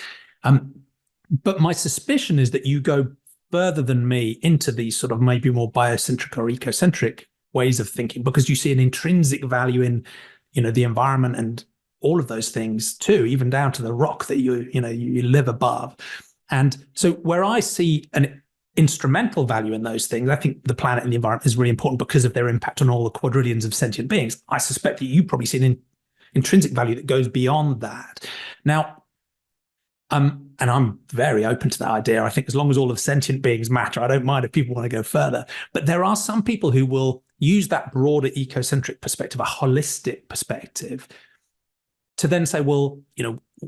But my suspicion is that you go further than me into these sort of maybe more biocentric or ecocentric ways of thinking, because you see an intrinsic value in, the environment and all of those things too, even down to the rock that you live above. And so where I see an instrumental value in those things, I think the planet and the environment is really important because of their impact on all the quadrillions of sentient beings. I suspect that you probably see an intrinsic value that goes beyond that. Now, and I'm very open to that idea. I think as long as all of sentient beings matter, I don't mind if people want to go further. But there are some people who will use that broader ecocentric perspective, a holistic perspective, to then say, well,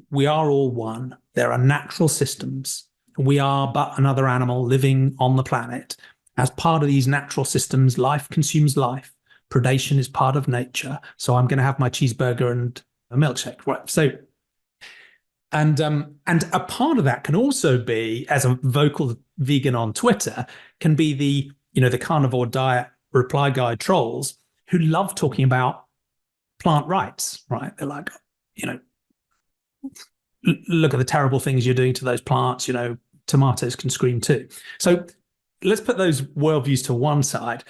we are all one. There are natural systems. We are but another animal living on the planet. As part of these natural systems, life consumes life. Predation is part of nature. So I'm going to have my cheeseburger and a milkshake, right? So, and a part of that can also be, as a vocal vegan on Twitter, can be the carnivore diet reply guide trolls who love talking about plant rights, right? They're like, look at the terrible things you're doing to those plants, tomatoes can scream too. So let's put those worldviews to one side.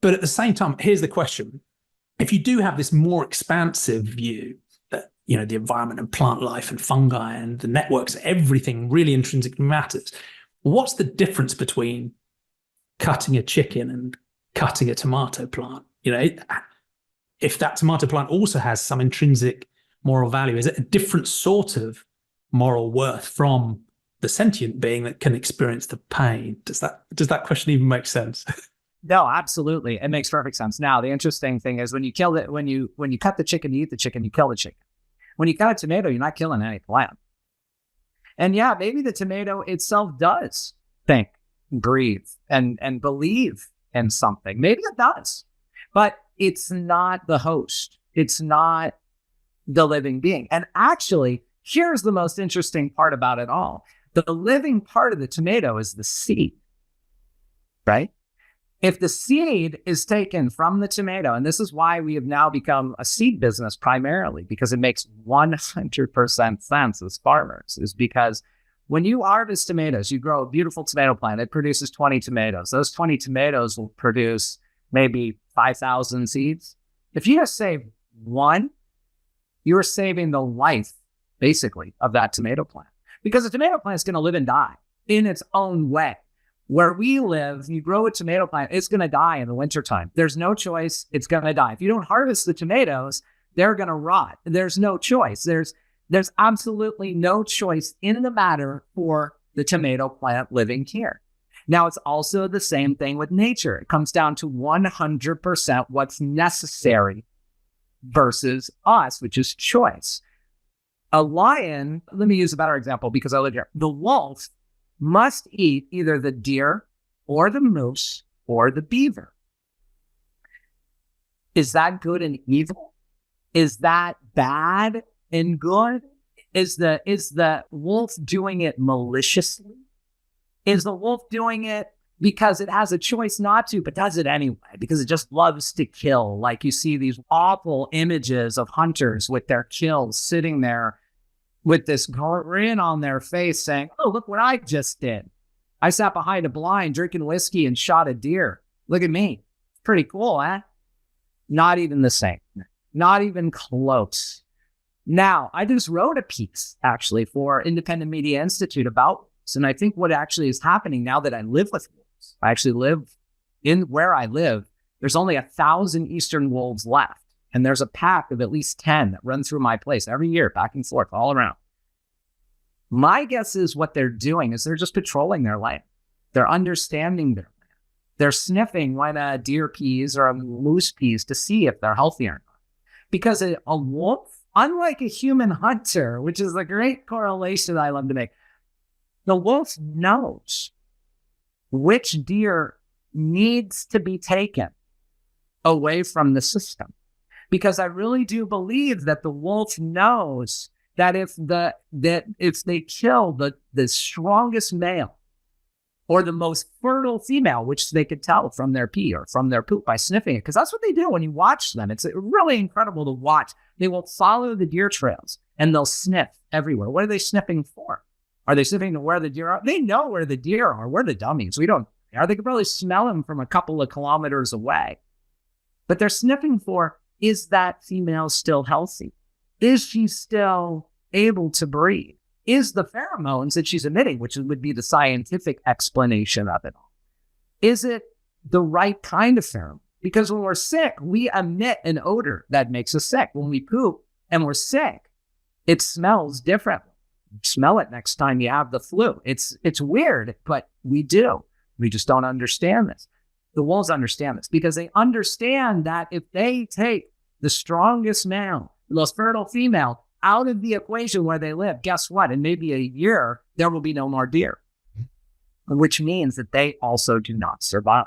But at the same time, here's the question. If you do have this more expansive view that, the environment and plant life and fungi and the networks, everything really intrinsically matters, what's the difference between cutting a chicken and cutting a tomato plant? If that tomato plant also has some intrinsic moral value, is it a different sort of moral worth from the sentient being that can experience the pain? Does that question even make sense? No, absolutely. It makes perfect sense. Now, the interesting thing is when you cut the chicken, you eat the chicken, you kill the chicken. When you cut a tomato, you're not killing any plant. And yeah, maybe the tomato itself does think, breathe, and believe in something. Maybe it does, but it's not the host. It's not the living being. And actually, here's the most interesting part about it all. The living part of the tomato is the seed, right? If the seed is taken from the tomato, and this is why we have now become a seed business primarily, because it makes 100% sense as farmers, is because When you harvest tomatoes, you grow a beautiful tomato plant. It produces 20 tomatoes. Those 20 tomatoes will produce maybe 5,000 seeds. If you just save one, you're saving the life, basically, of that tomato plant. Because the tomato plant is going to live and die in its own way. Where we live, you grow a tomato plant, it's going to die in the wintertime. There's no choice. It's going to die. If you don't harvest the tomatoes, they're going to rot. There's no choice. There's absolutely no choice in the matter for the tomato plant living here. Now, it's also the same thing with nature. It comes down to 100% what's necessary versus us, which is choice. A lion, let me use a better example because I live here. The wolf must eat either the deer or the moose or the beaver. Is that good and evil? Is that bad and good? Is the wolf doing it maliciously? Is the wolf doing it because it has a choice not to, but does it anyway, because it just loves to kill? Like you see these awful images of hunters with their kills sitting there with this grin on their face saying, oh, look what I just did. I sat behind a blind drinking whiskey and shot a deer. Look at me. Pretty cool, huh? Not even the same. Not even close. Now, I just wrote a piece, actually, for Independent Media Institute about wolves. And I think what actually is happening now that I live with wolves, I actually live in where I live, there's only 1,000 eastern wolves left. And there's a pack of at least 10 that run through my place every year, back and forth, all around. My guess is what they're doing is they're just patrolling their land. They're understanding their land. They're sniffing when a deer pees or a moose pees to see if they're healthy or not. Because a wolf, unlike a human hunter, which is a great correlation that I love to make, the wolf knows which deer needs to be taken away from the system. Because I really do believe that the wolf knows that if they kill the strongest male or the most fertile female, which they could tell from their pee or from their poop by sniffing it, because that's what they do when you watch them. It's really incredible to watch. They will follow the deer trails and they'll sniff everywhere. What are they sniffing for? Are they sniffing to where the deer are? They know where the deer are. We're the dummies. We don't. They could probably smell them from a couple of kilometers away. But they're sniffing for, is that female still healthy? Is she still able to breathe? Is the pheromones that she's emitting, which would be the scientific explanation of it all, is it the right kind of pheromone? Because when we're sick, we emit an odor that makes us sick. When we poop and we're sick, it smells differently. Smell it next time you have the flu. It's weird, but we do. We just don't understand this. The wolves understand this because they understand that if they take the strongest male, the most fertile female out of the equation where they live, guess what? In maybe a year, there will be no more deer, which means that they also do not survive.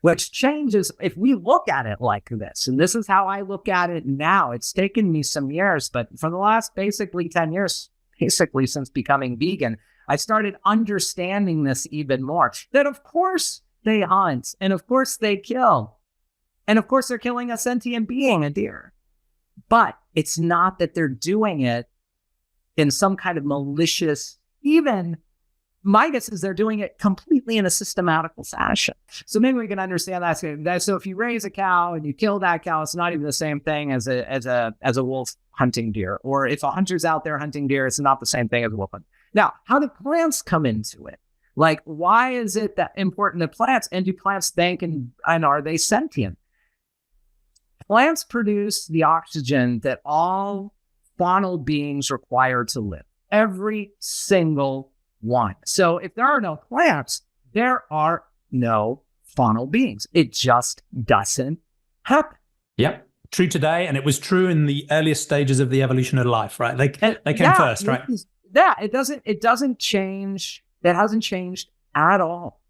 Which changes, if we look at it like this, and this is how I look at it now. It's taken me some years, but for the last basically 10 years, basically since becoming vegan, I started understanding this even more. That of course they hunt, and of course they kill. And of course they're killing a sentient being, a deer. But it's not that they're doing it in some kind of malicious, even my guess is they're doing it completely in a systematical fashion. So maybe we can understand that. So if you raise a cow and you kill that cow, it's not even the same thing as a wolf hunting deer. Or if a hunter's out there hunting deer, it's not the same thing as a wolf hunting. Now, how do plants come into it? Like, why is it that important to plants? And do plants think and are they sentient? Plants produce the oxygen that all faunal beings require to live. Every single one. So if there are no plants, there are no faunal beings. It just doesn't happen. Yep. True today, and it was true in the earliest stages of the evolution of life, right? They came first, right? It doesn't change. It hasn't changed at all.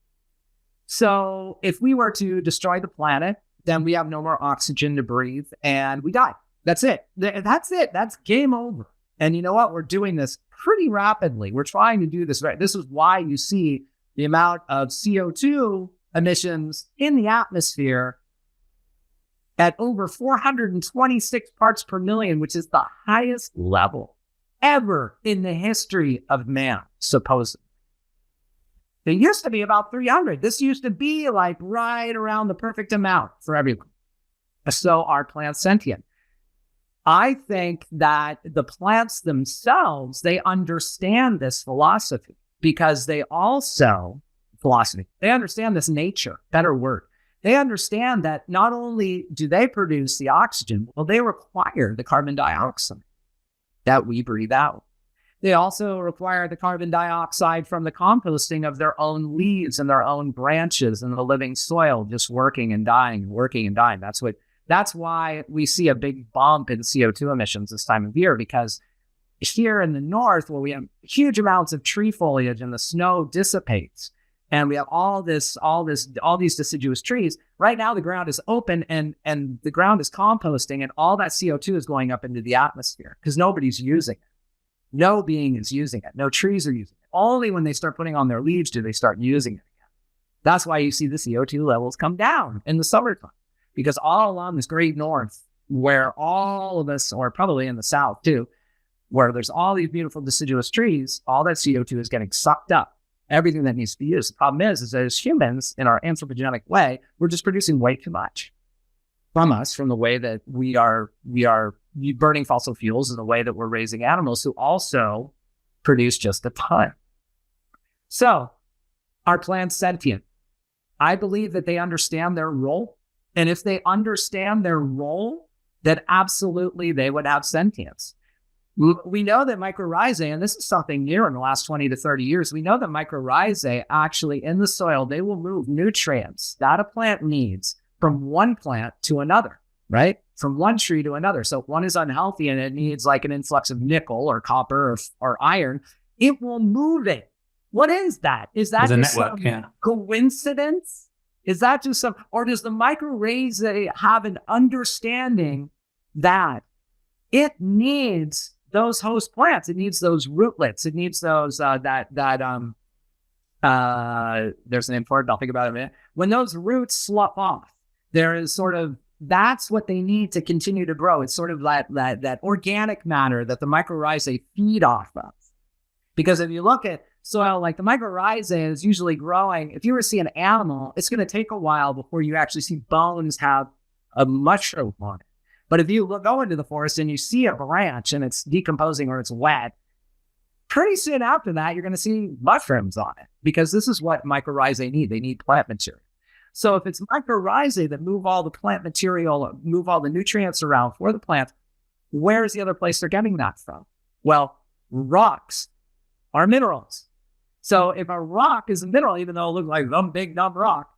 So if we were to destroy the planet, then we have no more oxygen to breathe and we die. That's it. That's it. That's game over. And you know what? We're doing this pretty rapidly. We're trying to do this right. This is why you see the amount of CO2 emissions in the atmosphere at over 426 parts per million, which is the highest level ever in the history of man, supposedly. There used to be about 300. This used to be like right around the perfect amount for everyone. So are plants sentient? I think that the plants themselves, they understand this philosophy because they also, they understand this nature, better word. They understand that not only do they produce the oxygen, well, they require the carbon dioxide that we breathe out. They also require the carbon dioxide from the composting of their own leaves and their own branches and the living soil, just working and dying, working and dying. That's why we see a big bump in CO2 emissions this time of year, because here in the north, where we have huge amounts of tree foliage and the snow dissipates, and we have all these deciduous trees, right now the ground is open and the ground is composting, and all that CO2 is going up into the atmosphere because nobody's using it. No being is using it. No trees are using it. Only when they start putting on their leaves do they start using it again. That's why you see the CO2 levels come down in the summertime. Because all along this great north, where all of us, or probably in the south too, where there's all these beautiful deciduous trees, all that CO2 is getting sucked up. Everything that needs to be used. The problem is that as humans, in our anthropogenic way, we're just producing way too much from the way that we are burning fossil fuels, and the way that we're raising animals who also produce just a ton. So, are plants sentient? I believe that they understand their role. And if they understand their role, then absolutely they would have sentience. We know that mycorrhizae, and this is something new in the last 20 to 30 years, we know that mycorrhizae actually in the soil, they will move nutrients that a plant needs from one plant to another, right? From one tree to another. So if one is unhealthy and it needs like an influx of nickel or copper or iron, it will move it. What is that? Is that just network, some coincidence? Is that just or does the mycorrhizae have an understanding that it needs those host plants? It needs those rootlets. It needs those, there's an name for it, I'll think about it in a minute. When those roots slough off, there is that's what they need to continue to grow. It's sort of that organic matter that the mycorrhizae feed off of. Because if you look at soil, like the mycorrhizae is usually growing. If you were to see an animal, it's going to take a while before you actually see bones have a mushroom on it. But if you go into the forest and you see a branch and it's decomposing or it's wet, pretty soon after that, you're going to see mushrooms on it, because this is what mycorrhizae need. They need plant material. So if it's mycorrhizae that move all the plant material, move all the nutrients around for the plant, where's the other place they're getting that from? Well, rocks are minerals. So if a rock is a mineral, even though it looks like some big dumb rock,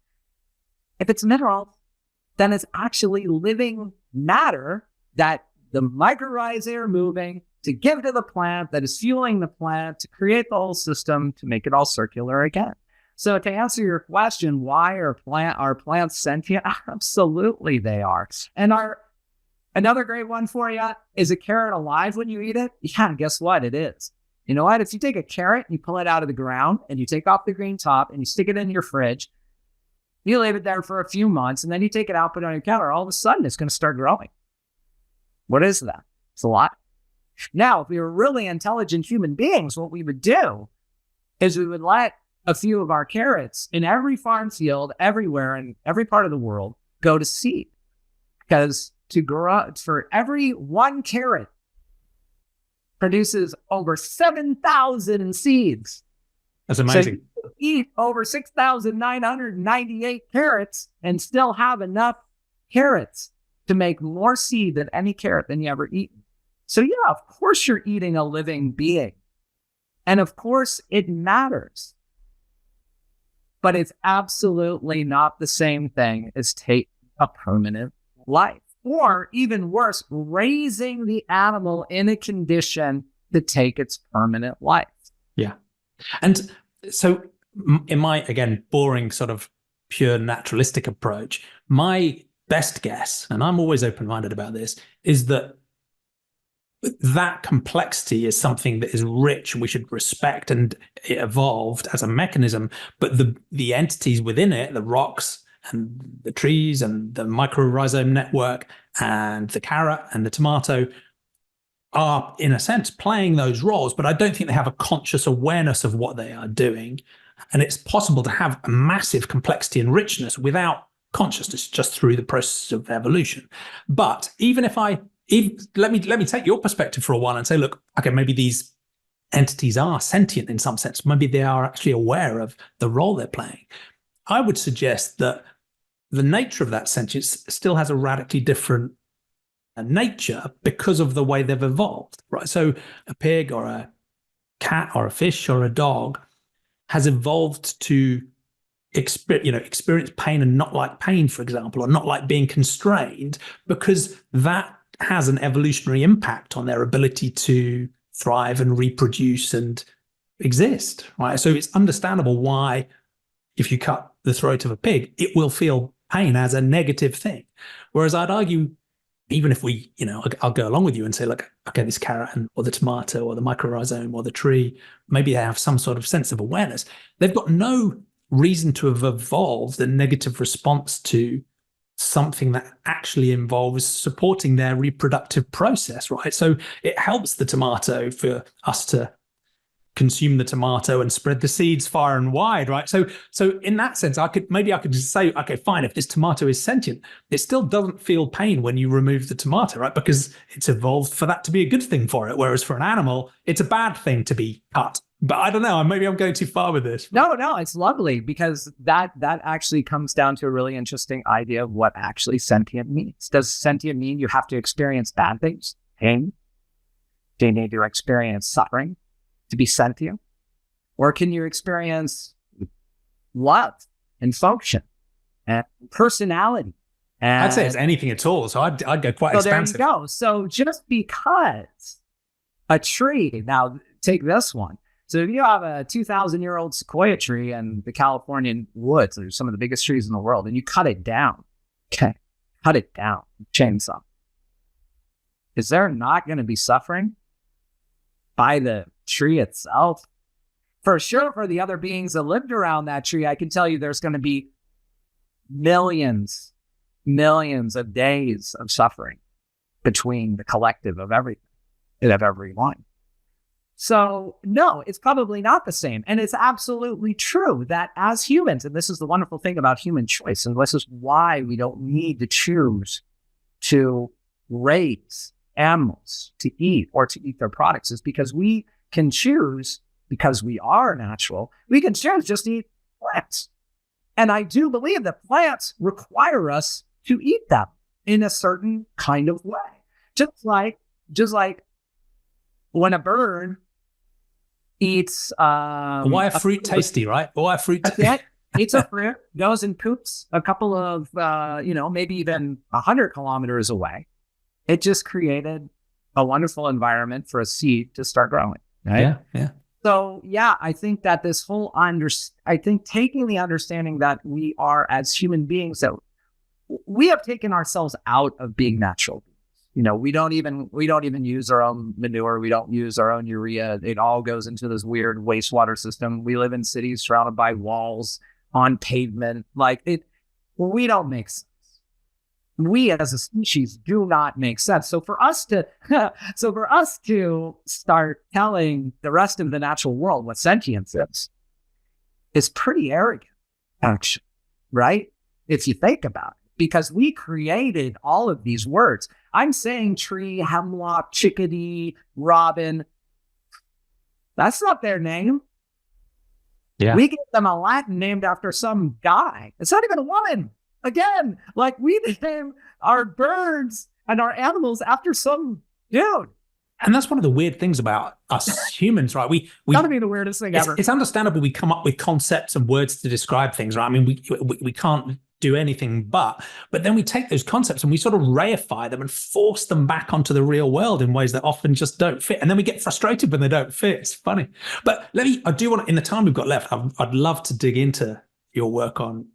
if it's mineral, then it's actually living matter that the mycorrhizae are moving to give to the plant, that is fueling the plant to create the whole system to make it all circular again. So to answer your question, why are plants sentient? Absolutely they are. And another great one for you, is a carrot alive when you eat it? Yeah, guess what? It is. You know what? If you take a carrot and you pull it out of the ground and you take off the green top and you stick it in your fridge, you leave it there for a few months, and then you take it out, put it on your counter, all of a sudden it's going to start growing. What is that? It's a lot. Now, if we were really intelligent human beings, what we would do is we would let a few of our carrots in every farm field, everywhere, in every part of the world, go to seed. Because to grow, for every one carrot produces over 7,000 seeds. That's amazing. So you eat over 6,998 carrots and still have enough carrots to make more seed than any carrot than you ever eaten. So yeah, of course you're eating a living being. And of course it matters. But it's absolutely not the same thing as take a permanent life. Or even worse, raising the animal in a condition to take its permanent life. Yeah. And so in my, again, boring sort of pure naturalistic approach, my best guess, and I'm always open-minded about this, is that complexity is something that is rich and we should respect, and it evolved as a mechanism, but the entities within it, the rocks and the trees and the mycorrhizome network and the carrot and the tomato, are, in a sense, playing those roles, but I don't think they have a conscious awareness of what they are doing. And it's possible to have a massive complexity and richness without consciousness, just through the process of evolution. But let me take your perspective for a while and say, look, okay, maybe these entities are sentient in some sense. Maybe they are actually aware of the role they're playing. I would suggest that the nature of that sentience still has a radically different nature because of the way they've evolved, right? So a pig or a cat or a fish or a dog has evolved to experience pain and not like pain, for example, or not like being constrained, because that has an evolutionary impact on their ability to thrive and reproduce and exist, right? So it's understandable why, if you cut the throat of a pig, it will feel pain as a negative thing. Whereas I'd argue, even if we, I'll go along with you and say, look, okay, this carrot or the tomato or the mycorrhizome or the tree, maybe they have some sort of sense of awareness. They've got no reason to have evolved a negative response to something that actually involves supporting their reproductive process, right? So it helps the tomato for us to consume the tomato and spread the seeds far and wide, right? So in that sense, I could just say, okay, fine, if this tomato is sentient, it still doesn't feel pain when you remove the tomato, right? Because it's evolved for that to be a good thing for it. Whereas for an animal, it's a bad thing to be cut. But I don't know, maybe I'm going too far with this. No, it's lovely, because that actually comes down to a really interesting idea of what actually sentient means. Does sentient mean you have to experience bad things, pain? Do you need to experience suffering to be sentient? Or can you experience love and function and personality? And I'd say it's anything at all. So I'd go quite expansive. There you go. So just because a tree, now take this one. So if you have a 2,000-year-old sequoia tree in the Californian woods, there's some of the biggest trees in the world, and you cut it down, chainsaw. Is there not going to be suffering by the tree itself? For sure, for the other beings that lived around that tree, I can tell you there's going to be millions of days of suffering between the collective of everyone. So no, it's probably not the same. And it's absolutely true that as humans, and this is the wonderful thing about human choice, and this is why we don't need to choose to raise animals to eat or to eat their products, is because we can choose, because we are natural, we can choose just to eat plants. And I do believe that plants require us to eat them in a certain kind of way. Just like when a bird eats why a fruit tasty, right? Why a fruit eats a fruit, goes and poops a couple of maybe even 100 kilometers away. It just created a wonderful environment for a seed to start growing, right? Yeah. So I think that this whole taking the understanding that we are, as human beings, that we have taken ourselves out of being natural. We don't even use our own manure. We don't use our own urea. It all goes into this weird wastewater system. We live in cities surrounded by walls, on pavement. We don't make sense. We as a species do not make sense. So for us to start telling the rest of the natural world what sentience is pretty arrogant, actually, right? If you think about it. Because we created all of these words. I'm saying tree, hemlock, chickadee, robin. That's not their name. Yeah. We gave them a Latin named after some guy. It's not even a woman. Again, we name our birds and our animals after some dude. And that's one of the weird things about us humans, right? We gotta be the weirdest thing ever. It's understandable we come up with concepts and words to describe things, right? I mean, we can't do anything but then we take those concepts and we sort of reify them and force them back onto the real world in ways that often just don't fit. And then we get frustrated when they don't fit. It's funny. But I do want to, in the time we've got left, I'd love to dig into your work on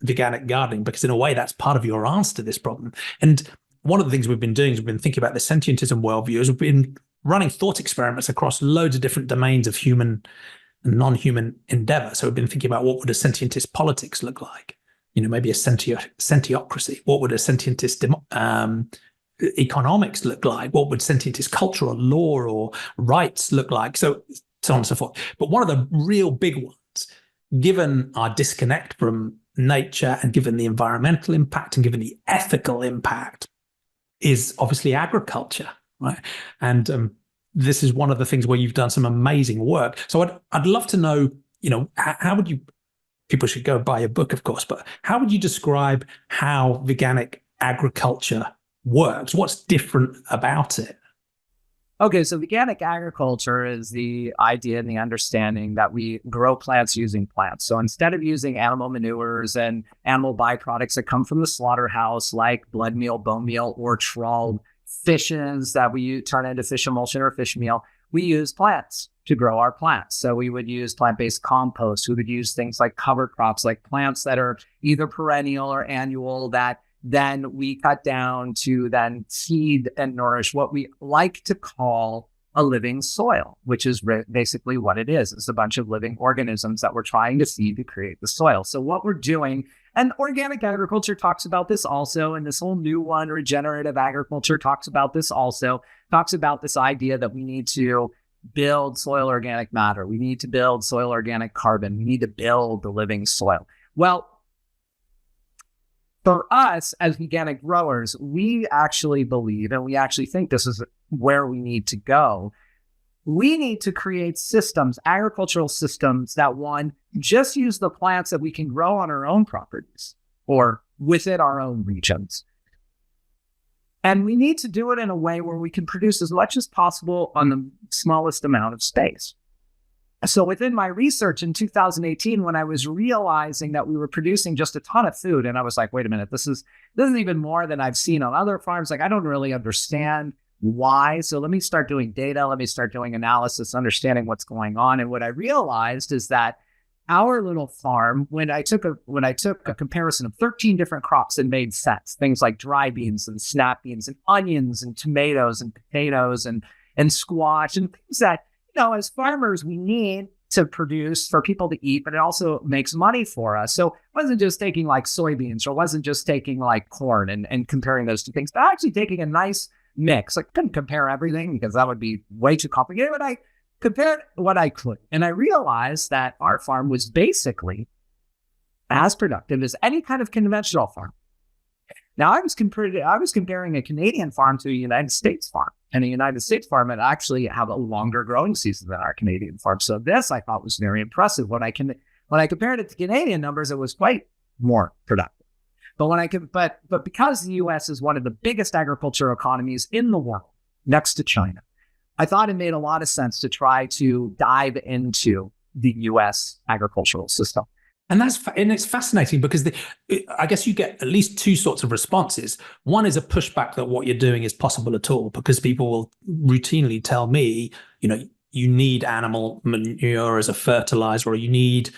veganic gardening, because in a way that's part of your answer to this problem. And one of the things we've been doing is we've been thinking about the sentientism worldview, is we've been running thought experiments across loads of different domains of human and non-human endeavor. So we've been thinking about what would a sentientist politics look like? Maybe a sentiocracy. What would a sentientist economics look like? What would sentientist culture or law or rights look like? So on and so forth. But one of the real big ones, given our disconnect from nature and given the environmental impact and given the ethical impact, is obviously agriculture, right? And this is one of the things where you've done some amazing work. So I'd love to know, how would you, people should go buy your book, of course, but how would you describe how veganic agriculture works? What's different about it? Okay, so veganic agriculture is the idea and the understanding that we grow plants using plants. So instead of using animal manures and animal byproducts that come from the slaughterhouse, like blood meal, bone meal, or trawled fishes that we turn into fish emulsion or fish meal, we use plants to grow our plants. So we would use plant-based compost. We would use things like cover crops, like plants that are either perennial or annual, that then we cut down to then feed and nourish what we like to call a living soil, which is basically what it is. It's a bunch of living organisms that we're trying to feed to create the soil. So what we're doing, and organic agriculture talks about this also, and this whole new one, regenerative agriculture, talks about this also, talks about this idea that we need to build soil organic matter. We need to build soil organic carbon. We need to build the living soil. Well, for us as organic growers, we actually believe, and we actually think this is where we need to go. We need to create systems, agricultural systems that, one, just use the plants that we can grow on our own properties or within our own regions. And we need to do it in a way where we can produce as much as possible on the smallest amount of space. So within my research in 2018, when I was realizing that we were producing just a ton of food, and I was like, wait a minute, this is even more than I've seen on other farms. Like, I don't really understand why. So let me start doing data. Let me start doing analysis, understanding what's going on. And what I realized is that our little farm, when I took a comparison of 13 different crops that made sense, things like dry beans and snap beans and onions and tomatoes and potatoes and squash and things that, as farmers, we need to produce for people to eat, but it also makes money for us. So it wasn't just taking like soybeans, or it wasn't just taking like corn and comparing those two things, but actually taking a nice mix. I couldn't compare everything because that would be way too complicated, but I compared what I could. And I realized that our farm was basically as productive as any kind of conventional farm. Now, I was comparing a Canadian farm to a United States farm. And a United States farm would actually have a longer growing season than our Canadian farm. So this I thought was very impressive. When I compared it to Canadian numbers, it was quite more productive. But because the U.S. is one of the biggest agricultural economies in the world, next to China, I thought it made a lot of sense to try to dive into the U.S. agricultural system. And it's fascinating because I guess you get at least two sorts of responses. One is a pushback that what you're doing is possible at all, because people will routinely tell me, you need animal manure as a fertilizer, or you need,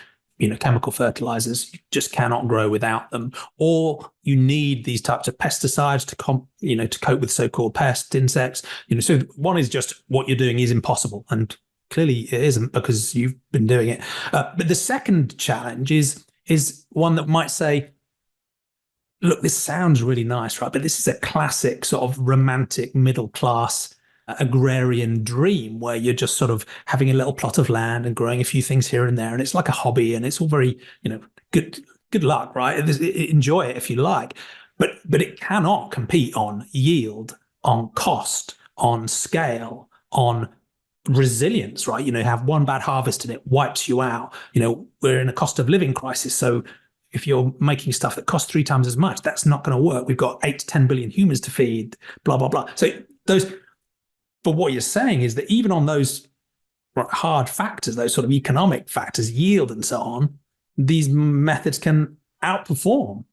chemical fertilizers. You just cannot grow without them, or you need these types of pesticides to cope with so-called pests, insects. So one is just what you're doing is impossible, and clearly it isn't, because you've been doing it. But the second challenge is one that might say, look, this sounds really nice, right? But this is a classic sort of romantic middle class agrarian dream, where you're just sort of having a little plot of land and growing a few things here and there. And it's like a hobby, and it's all very, good luck, right? Enjoy it if you like. But it cannot compete on yield, on cost, on scale, on resilience, right? Have one bad harvest and it wipes you out. We're in a cost of living crisis. So if you're making stuff that costs 3 times as much, that's not going to work. We've got 8 to 10 billion humans to feed, blah, blah, blah. So but what you're saying is that even on those hard factors, those sort of economic factors, yield and so on, these methods can outperform.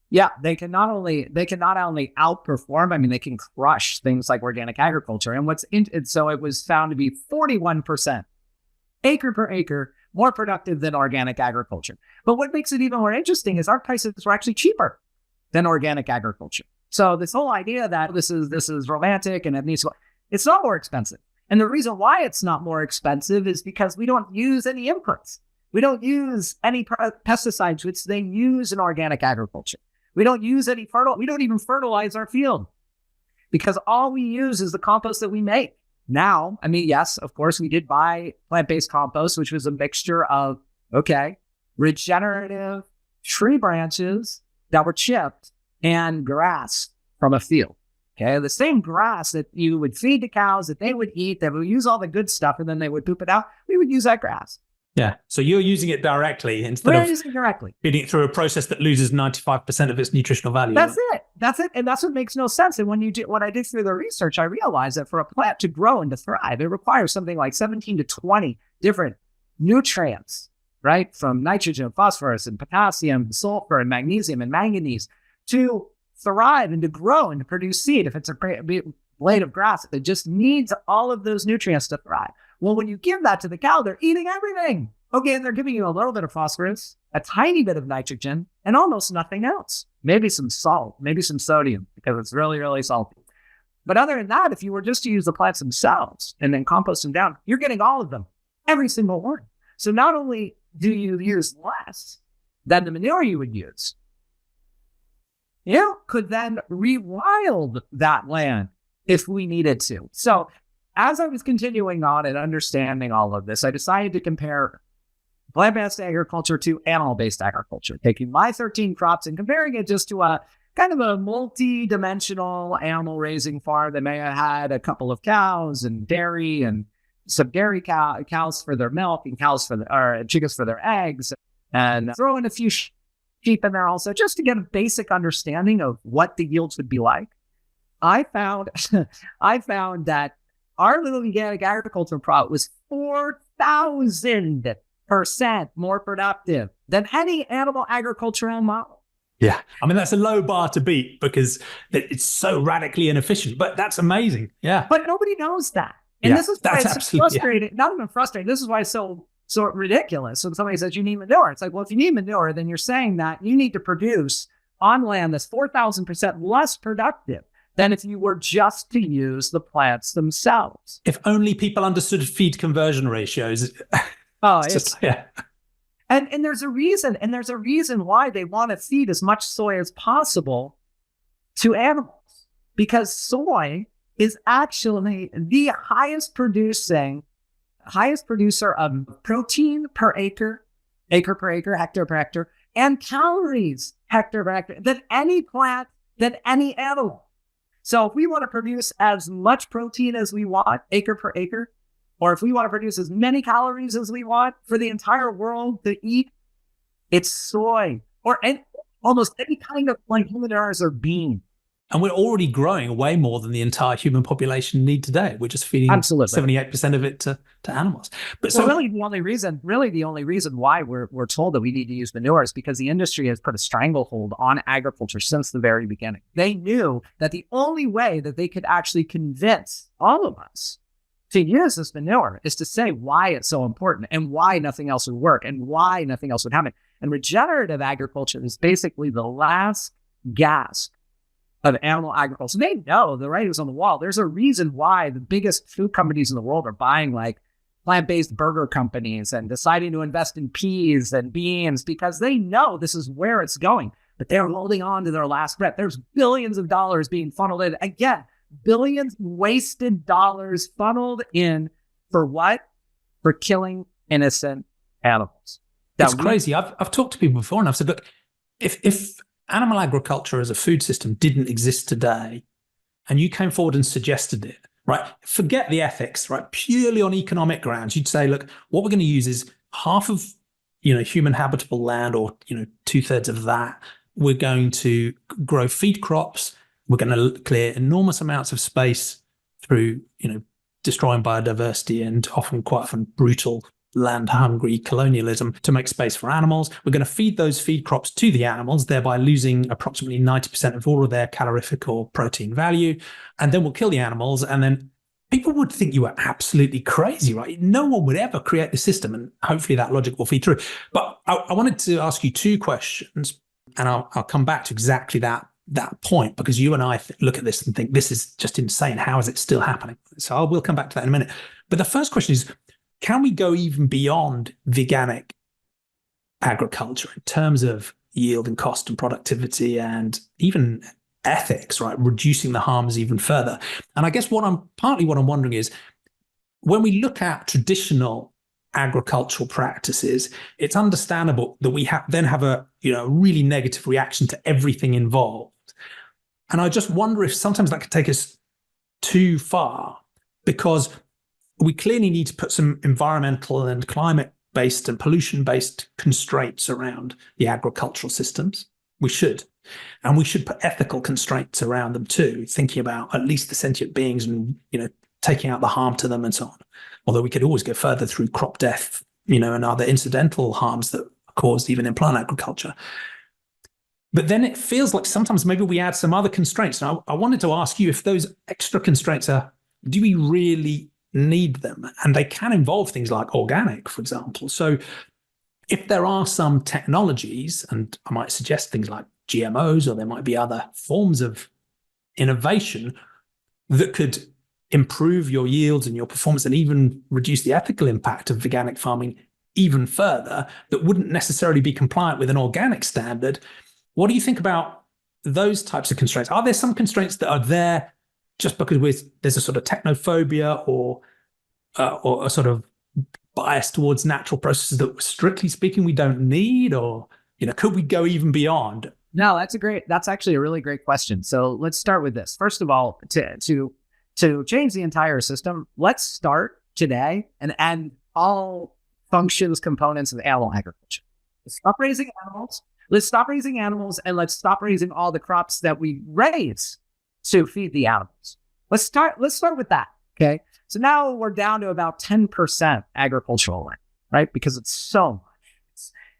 Yeah, they can not only outperform, I mean, they can crush things like organic agriculture. And so it was found to be 41% acre per acre more productive than organic agriculture. But what makes it even more interesting is our prices were actually cheaper than organic agriculture. So this whole idea that this is romantic and it's not more expensive. And the reason why it's not more expensive is because we don't use any inputs. We don't use any pesticides, which they use in organic agriculture. We don't use we don't even fertilize our field because all we use is the compost that we make. Now, I mean, yes, of course, we did buy plant-based compost, which was a mixture of, regenerative tree branches that were chipped and grass from a field. Okay, the same grass that you would feed the cows, that they would eat, that would use all the good stuff, and then they would poop it out. We would use that grass. Yeah. So you're using it directly instead of using it directly. feeding it through a process that loses 95% of its nutritional value. That's it. And that's what makes no sense. And when I did through the research, I realized that for a plant to grow and to thrive, it requires something like 17 to 20 different nutrients, right? From nitrogen, phosphorus, and potassium, sulfur, and magnesium, and manganese to thrive and to grow and to produce seed. If it's a blade of grass, it just needs all of those nutrients to thrive. Well, when you give that to the cow, they're eating everything. Okay, and they're giving you a little bit of phosphorus, a tiny bit of nitrogen, and almost nothing else. Maybe some salt, maybe some sodium, because it's really, really salty. But other than that, if you were just to use the plants themselves and then compost them down, you're getting all of them, every single one. So not only do you use less than the manure you would use, you could then rewild that land if we needed to. So as I was continuing on and understanding all of this, I decided to compare plant-based agriculture to animal-based agriculture, taking my 13 crops and comparing it just to a kind of a multi-dimensional animal-raising farm that may have had a couple of cows and dairy and some dairy cows for their milk and chickens for their eggs, and throw in a few sheep in there also, just to get a basic understanding of what the yields would be like. I found that our little organic agriculture product was 4,000% more productive than any animal agricultural model. Yeah. I mean, that's a low bar to beat because it's so radically inefficient, but that's amazing. Yeah. But nobody knows that. And this is why it's frustrating. Not even frustrating. This is why it's so ridiculous. So somebody says you need manure. It's like, well, if you need manure, then you're saying that you need to produce on land that's 4,000% less productive than if you were just to use the plants themselves. If only people understood feed conversion ratios. And there's a reason why they want to feed as much soy as possible to animals, because soy is actually the highest producer of protein per acre per acre, hectare per hectare, and calories hectare per hectare than any plant, than any animal. So if we want to produce as much protein as we want, acre per acre, or if we want to produce as many calories as we want for the entire world to eat, it's soy or almost any kind of leguminous or bean. And we're already growing way more than the entire human population need today. We're just feeding 78% of it to animals. But so really the only reason why we're told that we need to use manure is because the industry has put a stranglehold on agriculture since the very beginning. They knew that the only way that they could actually convince all of us to use this manure is to say why it's so important and why nothing else would work and why nothing else would happen. And regenerative agriculture is basically the last gasp of animal agriculture. They know the writing's on the wall. There's a reason why the biggest food companies in the world are buying like plant-based burger companies and deciding to invest in peas and beans, because they know this is where it's going, but they're holding on to their last breath. There's billions of dollars being funneled in. Again, billions wasted dollars funneled in for what? For killing innocent animals. It's crazy. I've talked to people before and I've said, look, if animal agriculture as a food system didn't exist today, and you came forward and suggested it, right? Forget the ethics, right? Purely on economic grounds, you'd say, look, what we're going to use is half of, human habitable land, or, 2/3 of that. We're going to grow feed crops. We're going to clear enormous amounts of space through, destroying biodiversity and quite often brutal land-hungry colonialism to make space for animals. We're going to feed those feed crops to the animals, thereby losing approximately 90% of all of their calorific or protein value. And then we'll kill the animals. And then people would think you were absolutely crazy, right? No one would ever create the system. And hopefully that logic will feed through. But I wanted to ask you two questions, and I'll come back to exactly that point, because you and I look at this and think this is just insane. How is it still happening? So we'll come back to that in a minute. But the first question is, can we go even beyond veganic agriculture in terms of yield and cost and productivity and even ethics, right? Reducing the harms even further. And I guess what I'm wondering is, when we look at traditional agricultural practices, it's understandable that we then have a really negative reaction to everything involved. And I just wonder if sometimes that could take us too far, because we clearly need to put some environmental and climate-based and pollution-based constraints around the agricultural systems. We should. And we should put ethical constraints around them too, thinking about at least the sentient beings and, taking out the harm to them and so on. Although we could always go further through crop death, and other incidental harms that are caused even in plant agriculture. But then it feels like sometimes maybe we add some other constraints. And I wanted to ask you if those extra constraints do we really need them? And they can involve things like organic, for example. So if there are some technologies, and I might suggest things like GMOs, or there might be other forms of innovation that could improve your yields and your performance and even reduce the ethical impact of veganic farming even further, that wouldn't necessarily be compliant with an organic standard. What do you think about those types of constraints? Are there some constraints that are there just because there's a sort of technophobia or a sort of bias towards natural processes that, strictly speaking, we don't need? Or, could we go even beyond? No, that's actually a really great question. So let's start with this. First of all, to change the entire system, let's start today and end all functions, components of animal agriculture. Let's stop raising animals. Let's stop raising animals, and let's stop raising all the crops that we raise to feed the animals. Let's start with that. Okay. So now we're down to about 10% agricultural land, right? Because it's so much.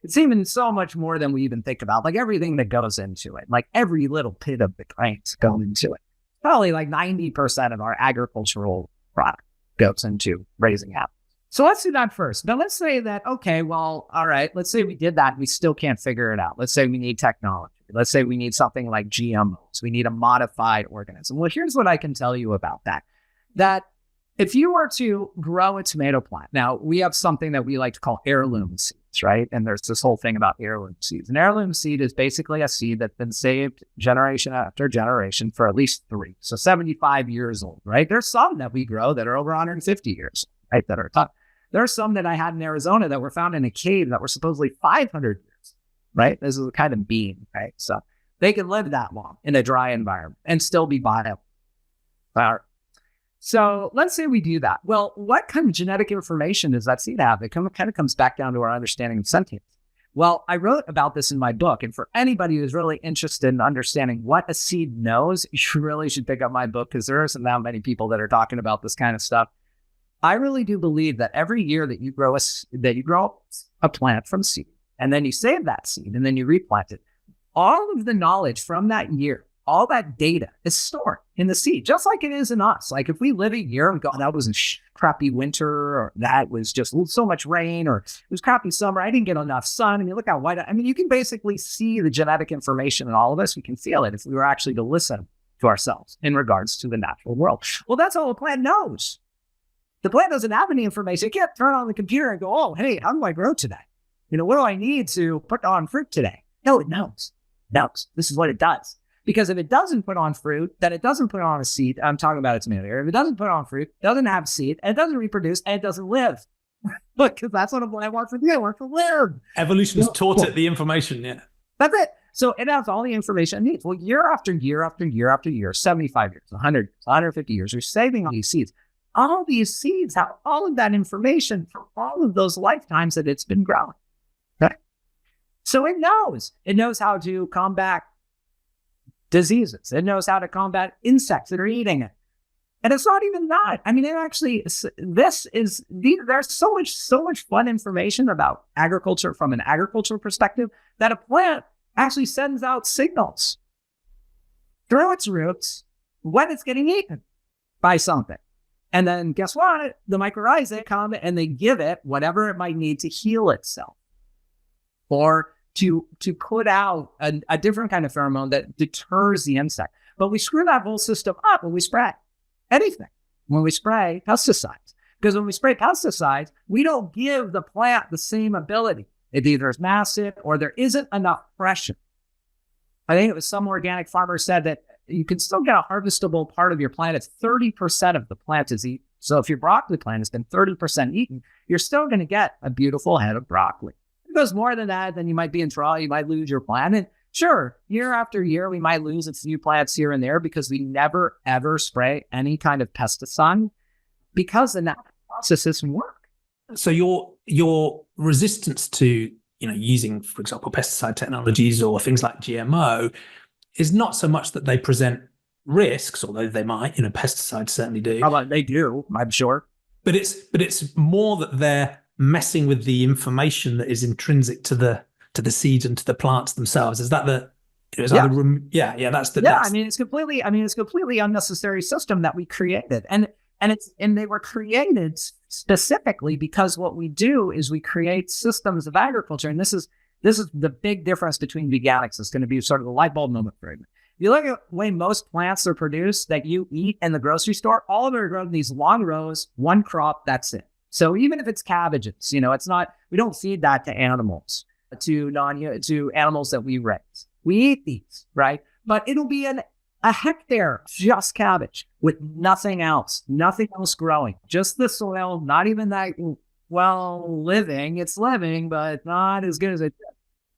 It's even so much more than we even think about. Like everything that goes into it, like every little bit of the grains go into it. Probably like 90% of our agricultural product goes into raising animals. So let's do that first. Now let's say that, okay, well, all right, let's say we did that. We still can't figure it out. Let's say we need technology. Let's say we need something like GMOs. We need a modified organism. Well, here's what I can tell you about that. That if you were to grow a tomato plant, now we have something that we like to call heirloom seeds, right? And there's this whole thing about heirloom seeds. An heirloom seed is basically a seed that's been saved generation after generation for at least 3. So 75 years old, right? There's some that we grow that are over 150 years, right? That are tough. There are some that I had in Arizona that were found in a cave that were supposedly 500 years, right? This is a kind of bean, right? So they can live that long in a dry environment and still be viable. So let's say we do that. Well, what kind of genetic information does that seed have? It kind of comes back down to our understanding of sentience. Well, I wrote about this in my book. And for anybody who's really interested in understanding what a seed knows, you really should pick up my book, because there isn't that many people that are talking about this kind of stuff. I really do believe that every year that you grow a plant from seed, and then you save that seed, and then you replant it, all of the knowledge from that year, all that data is stored in the seed, just like it is in us. Like if we live a year and go, that was a crappy winter, or that was just so much rain, or it was crappy summer, I didn't get enough sun. I mean, look how white. I mean, you can basically see the genetic information in all of us. We can feel it if we were actually to listen to ourselves in regards to the natural world. Well, that's all a plant knows. The plant doesn't have any information. It can't turn on the computer and go, oh, hey, how do I grow today? What do I need to put on fruit today? No, it knows. It knows. This is what it does. Because if it doesn't put on fruit, then it doesn't put on a seed. I'm talking about a tomato here. If it doesn't put on fruit, doesn't have seed, and it doesn't reproduce, and it doesn't live. Look, because that's what a plant wants to do. It wants to live. Evolution's taught it the information, yeah. That's it. So it has all the information it needs. Well, year after year after year after year, 75 years, 100 years, 150 years, you're saving all these seeds. All these seeds have all of that information for all of those lifetimes that it's been growing. Okay? So it knows how to combat diseases. It knows how to combat insects that are eating it. And it's not even that. I mean, there's so much fun information about agriculture from an agricultural perspective that a plant actually sends out signals through its roots when it's getting eaten by something. And then guess what? The mycorrhizae come and they give it whatever it might need to heal itself, or to put out a different kind of pheromone that deters the insect. But we screw that whole system up when we spray anything. When we spray pesticides. Because when we spray pesticides, we don't give the plant the same ability. It either is massive or there isn't enough pressure. I think it was some organic farmer said that you can still get a harvestable part of your plant. It's 30% of the plant is eaten. So if your broccoli plant has been 30% eaten, you're still going to get a beautiful head of broccoli. If it goes more than that, then you might be in trouble. You might lose your plant. And sure, year after year, we might lose a few plants here and there because we never, ever spray any kind of pesticide because the natural process doesn't work. So your resistance to using, for example, pesticide technologies or things like GMO is not so much that they present risks, although they might. Pesticides certainly do. How about they do? I'm sure. But it's more that they're messing with the information that is intrinsic to the seeds and to the plants themselves. Is that the? That's the. Yeah, it's completely unnecessary system that we created, and they were created specifically because what we do is we create systems of agriculture, and this is the big difference between veganics. It's going to be sort of the light bulb moment for you. If you look at the way most plants are produced that you eat in the grocery store, all of them are grown in these long rows, one crop, that's it. So even if it's cabbages, it's not, we don't feed that to animals, to animals that we raise. We eat these, right? But it'll be a hectare, just cabbage with nothing else growing, just the soil, not even that living. It's living, but not as good as it is.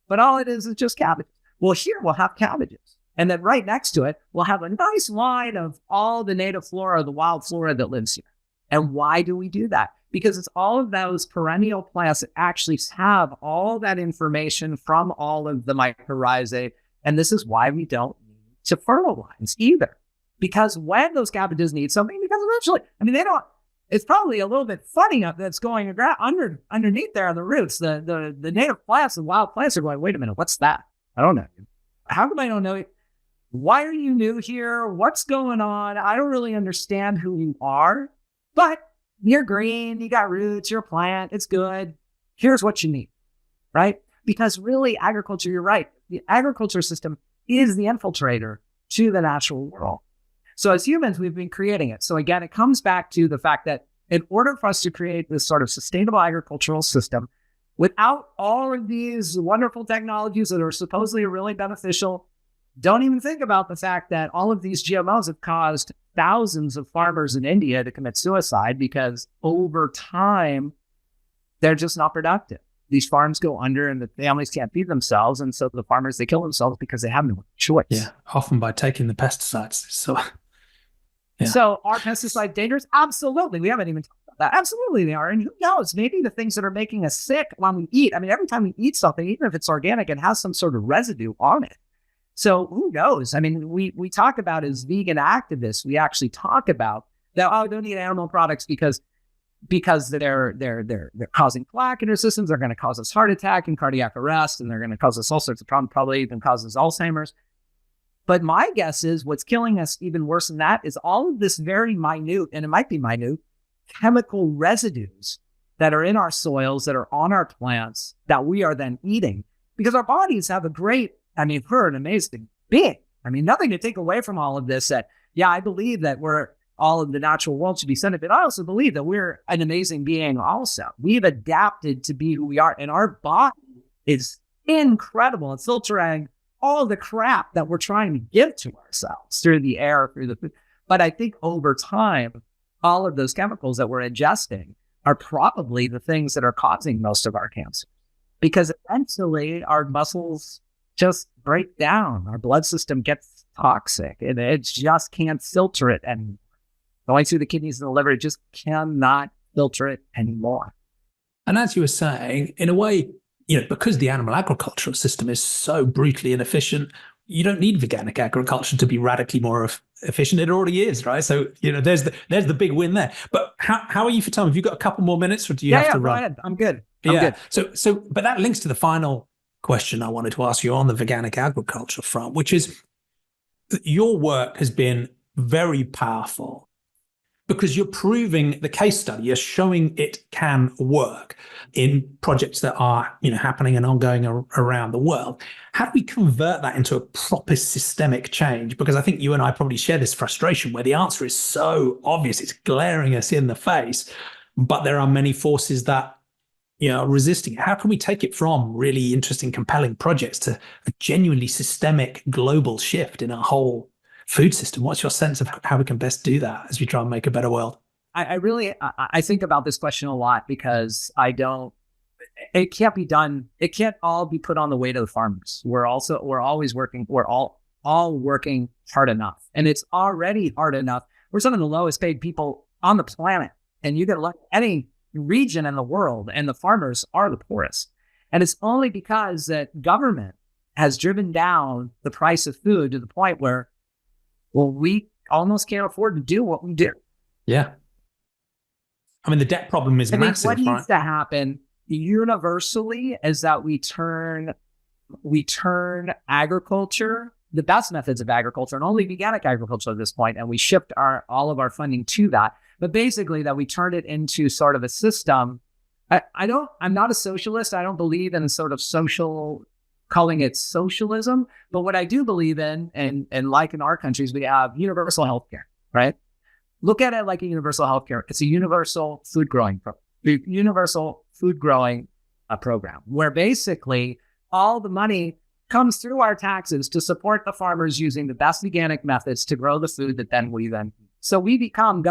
But all it is just cabbage. Well, here we'll have cabbages. And then right next to it, we'll have a nice line of all the native flora, the wild flora that lives here. And why do we do that? Because it's all of those perennial plants that actually have all that information from all of the mycorrhizae. And this is why we don't need to fertilize either. Because when those cabbages need something, because eventually, they don't, it's probably a little bit funny that's going underneath there on the roots. The native plants, the wild plants are going, wait a minute, what's that? I don't know. How come I don't know? Why are you new here? What's going on? I don't really understand who you are, but you're green, you got roots, you're a plant, it's good. Here's what you need, right? Because really agriculture, you're right. The agriculture system is the infiltrator to the natural world. So as humans, we've been creating it. So again, it comes back to the fact that in order for us to create this sort of sustainable agricultural system, without all of these wonderful technologies that are supposedly really beneficial, don't even think about the fact that all of these GMOs have caused thousands of farmers in India to commit suicide because over time, they're just not productive. These farms go under and the families can't feed themselves. And so the farmers, they kill themselves because they have no choice. Yeah, often by taking the pesticides. So, yeah. So are pesticides dangerous? Absolutely. We haven't even talked about that. Absolutely they are. And who knows, maybe the things that are making us sick when we eat, every time we eat something, even if it's organic, it has some sort of residue on it. So who knows? We talk about as vegan activists, we actually talk about that, don't eat animal products because they're causing plaque in our systems. They're going to cause us heart attack and cardiac arrest, and they're going to cause us all sorts of problems, probably even causes Alzheimer's. But my guess is what's killing us even worse than that is all of this very minute, and it might be minute, chemical residues that are in our soils, that are on our plants, that we are then eating. Because our bodies have a great, we're an amazing being. Nothing to take away from all of this that, I believe that we're all of the natural world should be centered, but I also believe that we're an amazing being also. We've adapted to be who we are, and our body is incredible. It's filtering all the crap that we're trying to give to ourselves through the air, through the food. But I think over time, all of those chemicals that we're ingesting are probably the things that are causing most of our cancer. Because eventually our muscles just break down. Our blood system gets toxic and it just can't filter it anymore. Going through the kidneys and the liver, it just cannot filter it anymore. And as you were saying, in a way, because the animal agricultural system is so brutally inefficient, you don't need veganic agriculture to be radically more efficient. It already is, right? So, there's the big win there. But how are you for time? Have you got a couple more minutes or do you have to run? Go ahead. I'm good. So, but that links to the final question I wanted to ask you on the veganic agriculture front, which is your work has been very powerful because you're proving the case study, you're showing it can work in projects that are, happening and ongoing around the world. How do we convert that into a proper systemic change? Because I think you and I probably share this frustration where the answer is so obvious, it's glaring us in the face, but there are many forces that resisting it. How can we take it from really interesting, compelling projects to a genuinely systemic global shift in our whole food system. What's your sense of how we can best do that as we try and make a better world? I think about this question a lot because it can't be done. It can't all be put on the weight of the farmers. We're always working. We're all working hard enough, and it's already hard enough. We're some of the lowest paid people on the planet, and you can look at any region in the world, and the farmers are the poorest. And it's only because that government has driven down the price of food to the point where, well, we almost can't afford to do what we do. Yeah. I mean, the debt problem is massive. What needs to happen universally is that we turn agriculture, the best methods of agriculture, and only veganic agriculture at this point, and we shift all of our funding to that. But basically, that we turn it into sort of a system. I'm not a socialist. I don't believe in a sort of calling it socialism. But what I do believe in, and like in our countries, we have universal healthcare, right? Look at it like a universal healthcare. It's a universal food growing program where basically all the money comes through our taxes to support the farmers using the best veganic methods to grow the food that then we then eat. So we become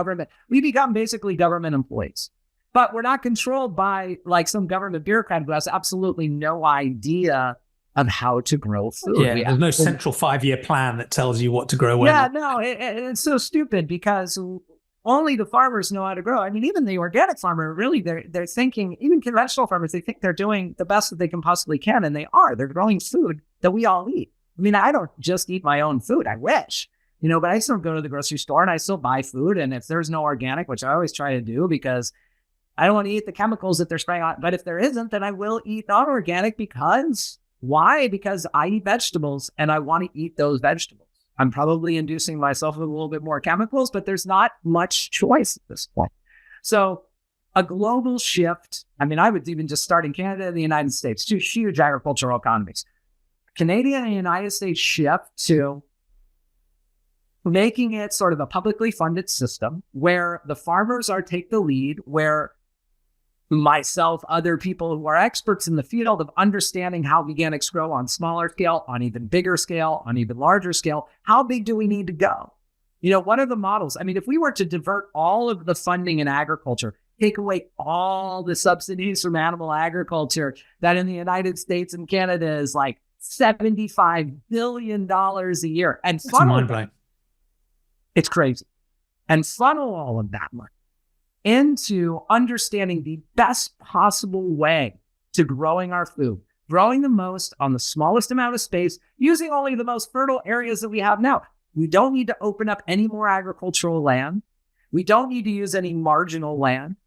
basically government employees. But we're not controlled by like some government bureaucrat who has absolutely no idea of how to grow food. Yeah, there's no central 5-year plan that tells you what to grow when. Yeah, no, it's so stupid because only the farmers know how to grow. I mean, even the organic farmer, really, they're thinking, even conventional farmers, they think they're doing the best that they can possibly can, and they are. They're growing food that we all eat. I mean, I don't just eat my own food. I wish. But I still go to the grocery store and I still buy food. And if there's no organic, which I always try to do because I don't want to eat the chemicals that they're spraying on. But if there isn't, then I will eat non-organic because why? Because I eat vegetables and I want to eat those vegetables. I'm probably inducing myself with a little bit more chemicals, but there's not much choice at this point. So a global shift, I mean, I would even just start in Canada and the United States, two huge agricultural economies. Canadian and the United States shift to making it sort of a publicly funded system where the farmers take the lead, where myself, other people who are experts in the field of understanding how veganics grow on smaller scale, on even bigger scale, on even larger scale, how big do we need to go? What are the models? I mean, if we were to divert all of the funding in agriculture, take away all the subsidies from animal agriculture that in the United States and Canada is like $75 billion a year. And it's mind-blowing. It's crazy. And funnel all of that money into understanding the best possible way to growing our food, growing the most on the smallest amount of space, using only the most fertile areas that we have now. We don't need to open up any more agricultural land. We don't need to use any marginal land.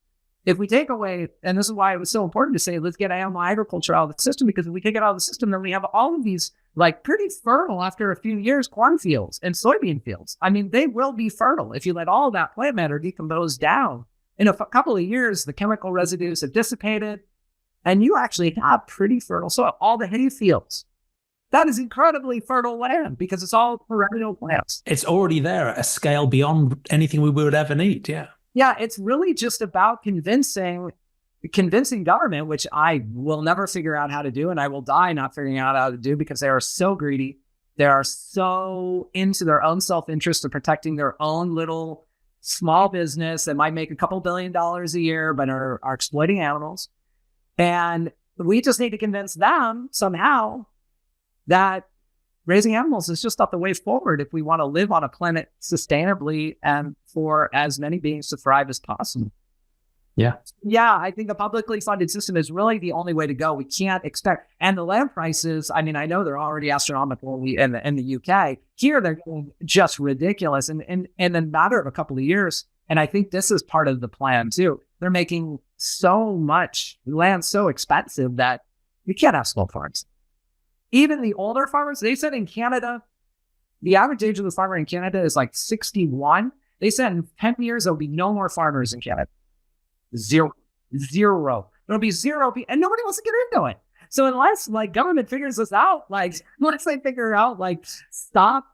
If we take away, and this is why it was so important to say, let's get animal agriculture out of the system, because if we take it out of the system, then we have all of these like pretty fertile after a few years cornfields and soybean fields. I mean, they will be fertile if you let all that plant matter decompose down. In a couple of years, the chemical residues have dissipated and you actually have pretty fertile soil. All the hay fields, that is incredibly fertile land because it's all perennial plants. It's already there at a scale beyond anything we would ever need. Yeah. Yeah, it's really just about convincing government, which I will never figure out how to do, and I will die not figuring out how to do because they are so greedy. They are so into their own self-interest of protecting their own little small business that might make a couple $1 billion a year, but are exploiting animals. And we just need to convince them somehow that raising animals is just not the way forward if we want to live on a planet sustainably and for as many beings to thrive as possible. Yeah. Yeah, I think a publicly funded system is really the only way to go. We can't expect, and the land prices, I mean, I know they're already astronomical in the UK. Here, they're going just ridiculous. And in a matter of a couple of years, and I think this is part of the plan too, they're making so much land so expensive that you can't have small farms. Even the older farmers, they said in Canada, the average age of the farmer in Canada is like 61. They said in 10 years, there'll be no more farmers in Canada. Zero. There'll be zero, and nobody wants to get into it. So unless like government figures this out, like unless they figure out like stop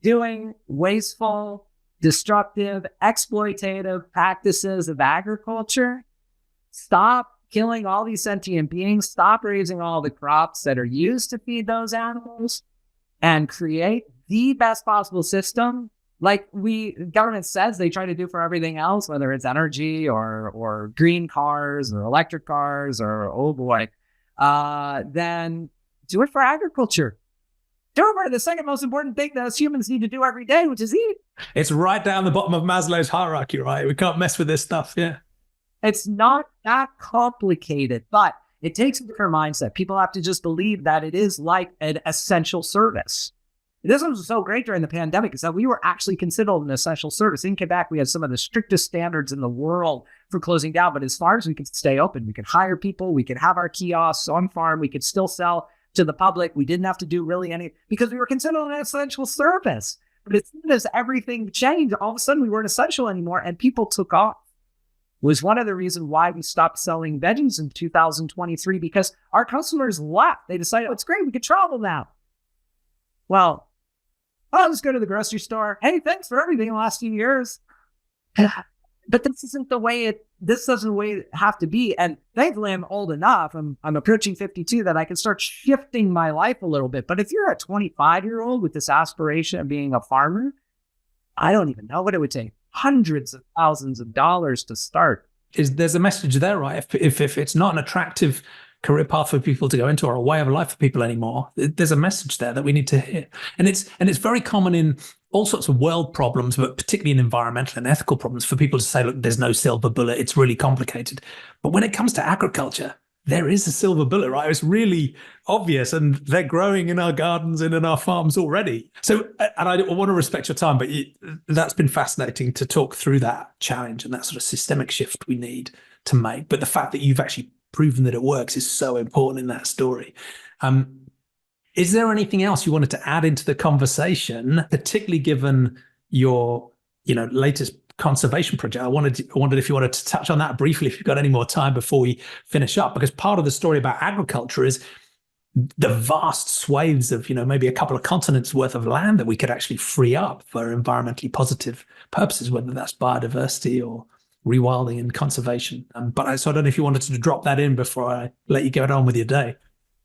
doing wasteful, destructive, exploitative practices of agriculture, stop killing all these sentient beings, stop raising all the crops that are used to feed those animals, and create the best possible system, like government says they try to do for everything else, whether it's energy or green cars or electric cars or, oh boy, then do it for agriculture. Do it for the second most important thing that us humans need to do every day, which is eat. It's right down the bottom of Maslow's hierarchy, right? We can't mess with this stuff. Yeah. It's not that complicated, but it takes a different mindset. People have to just believe that it is like an essential service. This was so great during the pandemic is that we were actually considered an essential service. In Quebec, we had some of the strictest standards in the world for closing down. But as far as we could stay open, we could hire people, we could have our kiosks on farm, we could still sell to the public. We didn't have to do really any, because we were considered an essential service. But as soon as everything changed, all of a sudden we weren't essential anymore and people took off. Was one of the reasons why we stopped selling veggies in 2023, because our customers left. They decided, oh, it's great, we can travel now. Well, I'll just go to the grocery store. Hey, thanks for everything in the last few years. But this isn't the way this doesn't the way it have to be. And thankfully, I'm old enough. I'm approaching 52 that I can start shifting my life a little bit. But if you're a 25-year-old with this aspiration of being a farmer, I don't even know what it would take. Hundreds of thousands of dollars to start. There's a message there, right? If it's not an attractive career path for people to go into or a way of life for people anymore, there's a message there that we need to hear. And it's very common in all sorts of world problems, but particularly in environmental and ethical problems, for people to say, look, there's no silver bullet. It's really complicated. But when it comes to agriculture, there is a silver bullet, right? It's really obvious, and they're growing in our gardens and in our farms already. So, and I want to respect your time, but that's been fascinating to talk through that challenge and that sort of systemic shift we need to make. But the fact that you've actually proven that it works is so important in that story. Is there anything else you wanted to add into the conversation, particularly given your, latest conservation project? I wondered if you wanted to touch on that briefly, if you've got any more time before we finish up, because part of the story about agriculture is the vast swathes of, maybe a couple of continents worth of land that we could actually free up for environmentally positive purposes, whether that's biodiversity or rewilding and conservation. But I don't know if you wanted to drop that in before I let you get on with your day.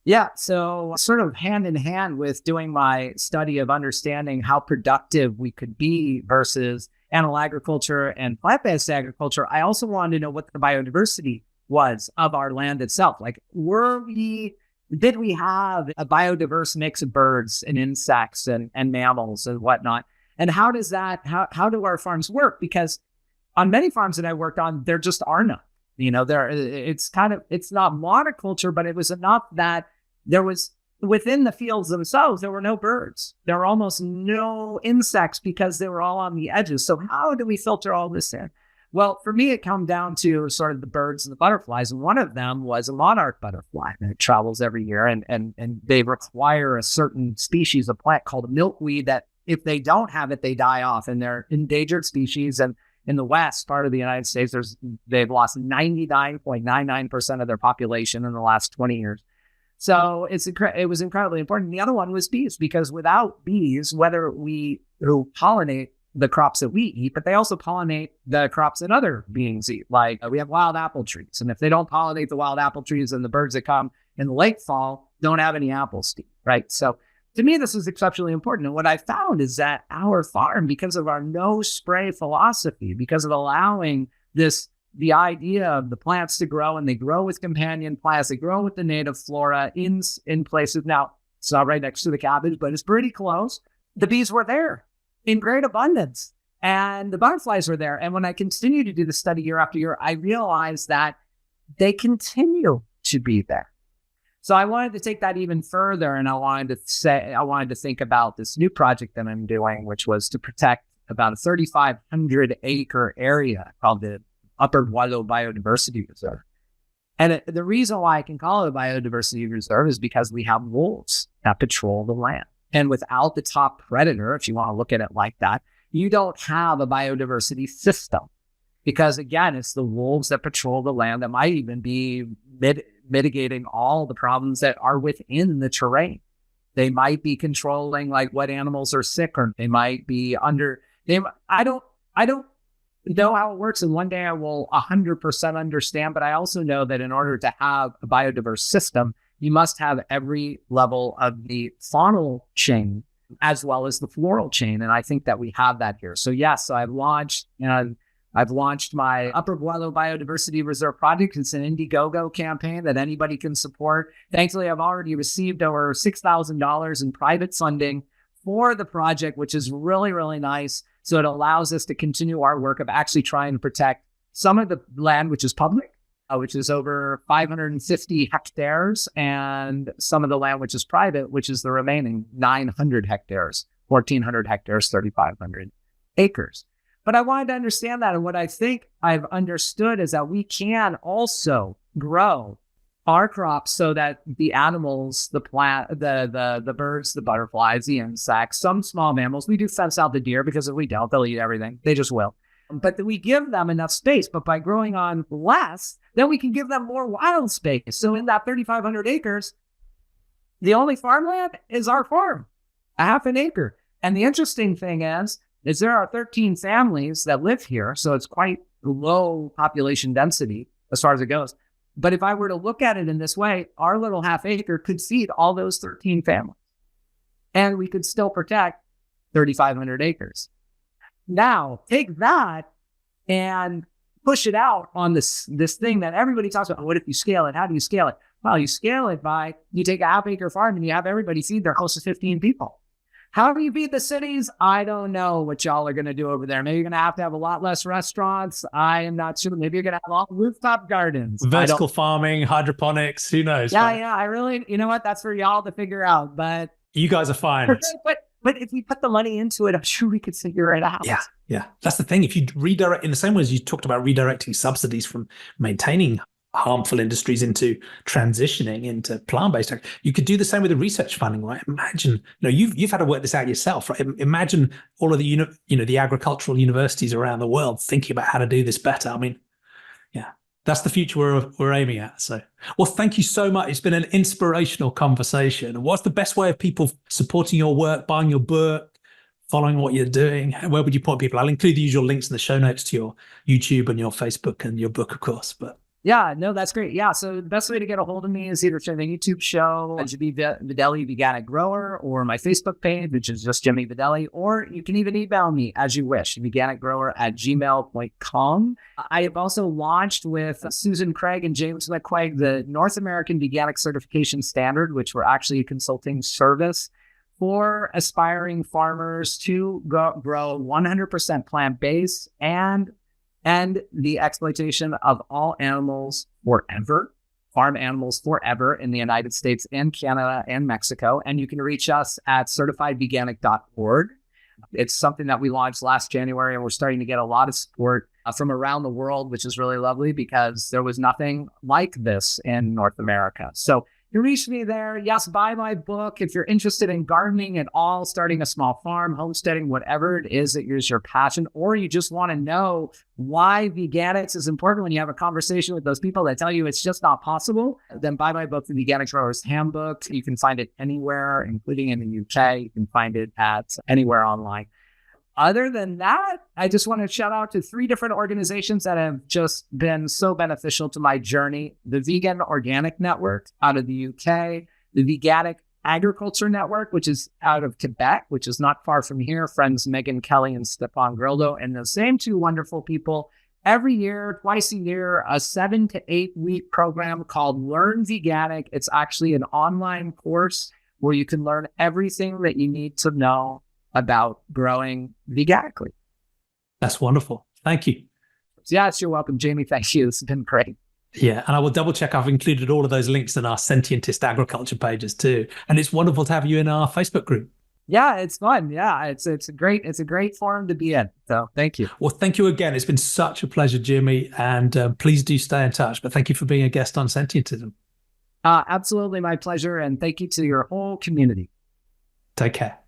Yeah, so sort of hand in hand with doing my study of understanding how productive we could be versus animal agriculture and plant-based agriculture, I also wanted to know what the biodiversity was of our land itself. Like, did we have a biodiverse mix of birds and insects and mammals and whatnot? And how does how do our farms work? Because on many farms that I worked on, there just are none. It's not monoculture, but it was enough that there was, within the fields themselves, there were no birds. There were almost no insects because they were all on the edges. So how do we filter all this in? Well, for me, it comes down to sort of the birds and the butterflies. And one of them was a monarch butterfly, and it travels every year. And they require a certain species of plant called a milkweed that if they don't have it, they die off. And they're endangered species. And in the West part of the United States, they've lost 99.99% of their population in the last 20 years. So it was incredibly important. The other one was bees, because without bees, who pollinate the crops that we eat, but they also pollinate the crops that other beings eat. Like we have wild apple trees. And if they don't pollinate the wild apple trees, then the birds that come in the late fall don't have any apples to eat, right? So to me, this is exceptionally important. And what I found is that our farm, because of our no spray philosophy, because of allowing the idea of the plants to grow, and they grow with companion plants, they grow with the native flora in places. Now, it's not right next to the cabbage, but it's pretty close. The bees were there in great abundance, and the butterflies were there. And when I continue to do the study year after year, I realized that they continue to be there. So I wanted to take that even further, and I wanted to think about this new project that I'm doing, which was to protect about a 3,500 acre area called the Upper Boileau Biodiversity Reserve. And the reason why I can call it a biodiversity reserve is because we have wolves that patrol the land. And without the top predator, if you want to look at it like that, you don't have a biodiversity system. Because again, it's the wolves that patrol the land that might even be mitigating all the problems that are within the terrain. They might be controlling like what animals are sick, or they might be I don't know how it works, and one day I will 100% understand, but I also know that in order to have a biodiverse system, you must have every level of the faunal chain as well as the floral chain. And I think that we have that here. So yes, so I've launched my Upper Buelo Biodiversity Reserve project. It's an Indiegogo campaign that anybody can support. Thankfully, I've already received over $6,000 in private funding for the project, which is really, really nice. So it allows us to continue our work of actually trying to protect some of the land, which is public, which is over 550 hectares, and some of the land, which is private, which is the remaining 900 hectares, 1,400 hectares, 3,500 acres. But I wanted to understand that. And what I think I've understood is that we can also grow our crops so that the animals, the plant, the birds, the butterflies, the insects, some small mammals, we do fence out the deer, because if we don't, they'll eat everything. They just will. But that we give them enough space. But by growing on less, then we can give them more wild space. So in that 3,500 acres, the only farmland is our farm, a half an acre. And the interesting thing is there are 13 families that live here. So it's quite low population density as far as it goes. But if I were to look at it in this way, our little half acre could feed all those 13 families. And we could still protect 3,500 acres. Now, take that and push it out on this thing that everybody talks about. What if you scale it? How do you scale it? Well, you scale it by, you take a half acre farm and you have everybody feed their close to 15 people. How do you feed the cities? I don't know what y'all are going to do over there. Maybe you're going to have a lot less restaurants. I am not sure. Maybe you're going to have all rooftop gardens. Vertical farming, hydroponics, who knows? Yeah, yeah. I really, you know what? That's for y'all to figure out. But you guys are fine. But if we put the money into it, I'm sure we could figure it out. Yeah. That's the thing. If you redirect, in the same way as you talked about redirecting subsidies from maintaining harmful industries into transitioning into plant-based, you could do the same with the research funding, right? Imagine, you've had to work this out yourself, right? Imagine all of the, the agricultural universities around the world thinking about how to do this better. I mean, yeah, that's the future we're aiming at. So, well, thank you so much. It's been an inspirational conversation. What's the best way of people supporting your work, buying your book, following what you're doing? Where would you point people? I'll include the usual links in the show notes to your YouTube and your Facebook and your book, of course. But yeah, no, that's great. Yeah, so the best way to get a hold of me is either through the YouTube show, Jimmy Videle, Veganic Grower, or my Facebook page, which is just Jimmy Videle, or you can even email me as you wish, veganicgrower@gmail.com. I have also launched with Susan Craig and James McQuaig the North American Veganic Certification Standard, which we're actually a consulting service for aspiring farmers to grow 100% plant-based and the exploitation of all animals forever, farm animals forever in the United States and Canada and Mexico. And you can reach us at certifiedveganic.org. It's something that we launched last January, and we're starting to get a lot of support from around the world, which is really lovely because there was nothing like this in North America. So you reach me there. Yes, buy my book. If you're interested in gardening at all, starting a small farm, homesteading, whatever it is that is your passion, or you just want to know why veganics is important when you have a conversation with those people that tell you it's just not possible, then buy my book, The Veganic Grower's Handbook. You can find it anywhere, including in the UK. You can find it at anywhere online. Other than that, I just want to shout out to 3 different organizations that have just been so beneficial to my journey. The Vegan Organic Network out of the UK, the Veganic Agriculture Network, which is out of Quebec, which is not far from here. Friends Megan Kelly and Stefan Grildo, and the same 2 wonderful people. Every year, twice a year, a 7 to 8 week program called Learn Veganic. It's actually an online course where you can learn everything that you need to know about growing veganically. That's wonderful. Thank you. Yes, you're welcome, Jamie. Thank you. It's been great. Yeah, and I will double check. I've included all of those links in our Sentientist agriculture pages too. And it's wonderful to have you in our Facebook group. Yeah, it's fun. Yeah, it's a great forum to be in. So thank you. Well, thank you again. It's been such a pleasure, Jimmy. And please do stay in touch. But thank you for being a guest on Sentientism. Absolutely my pleasure. And thank you to your whole community. Take care.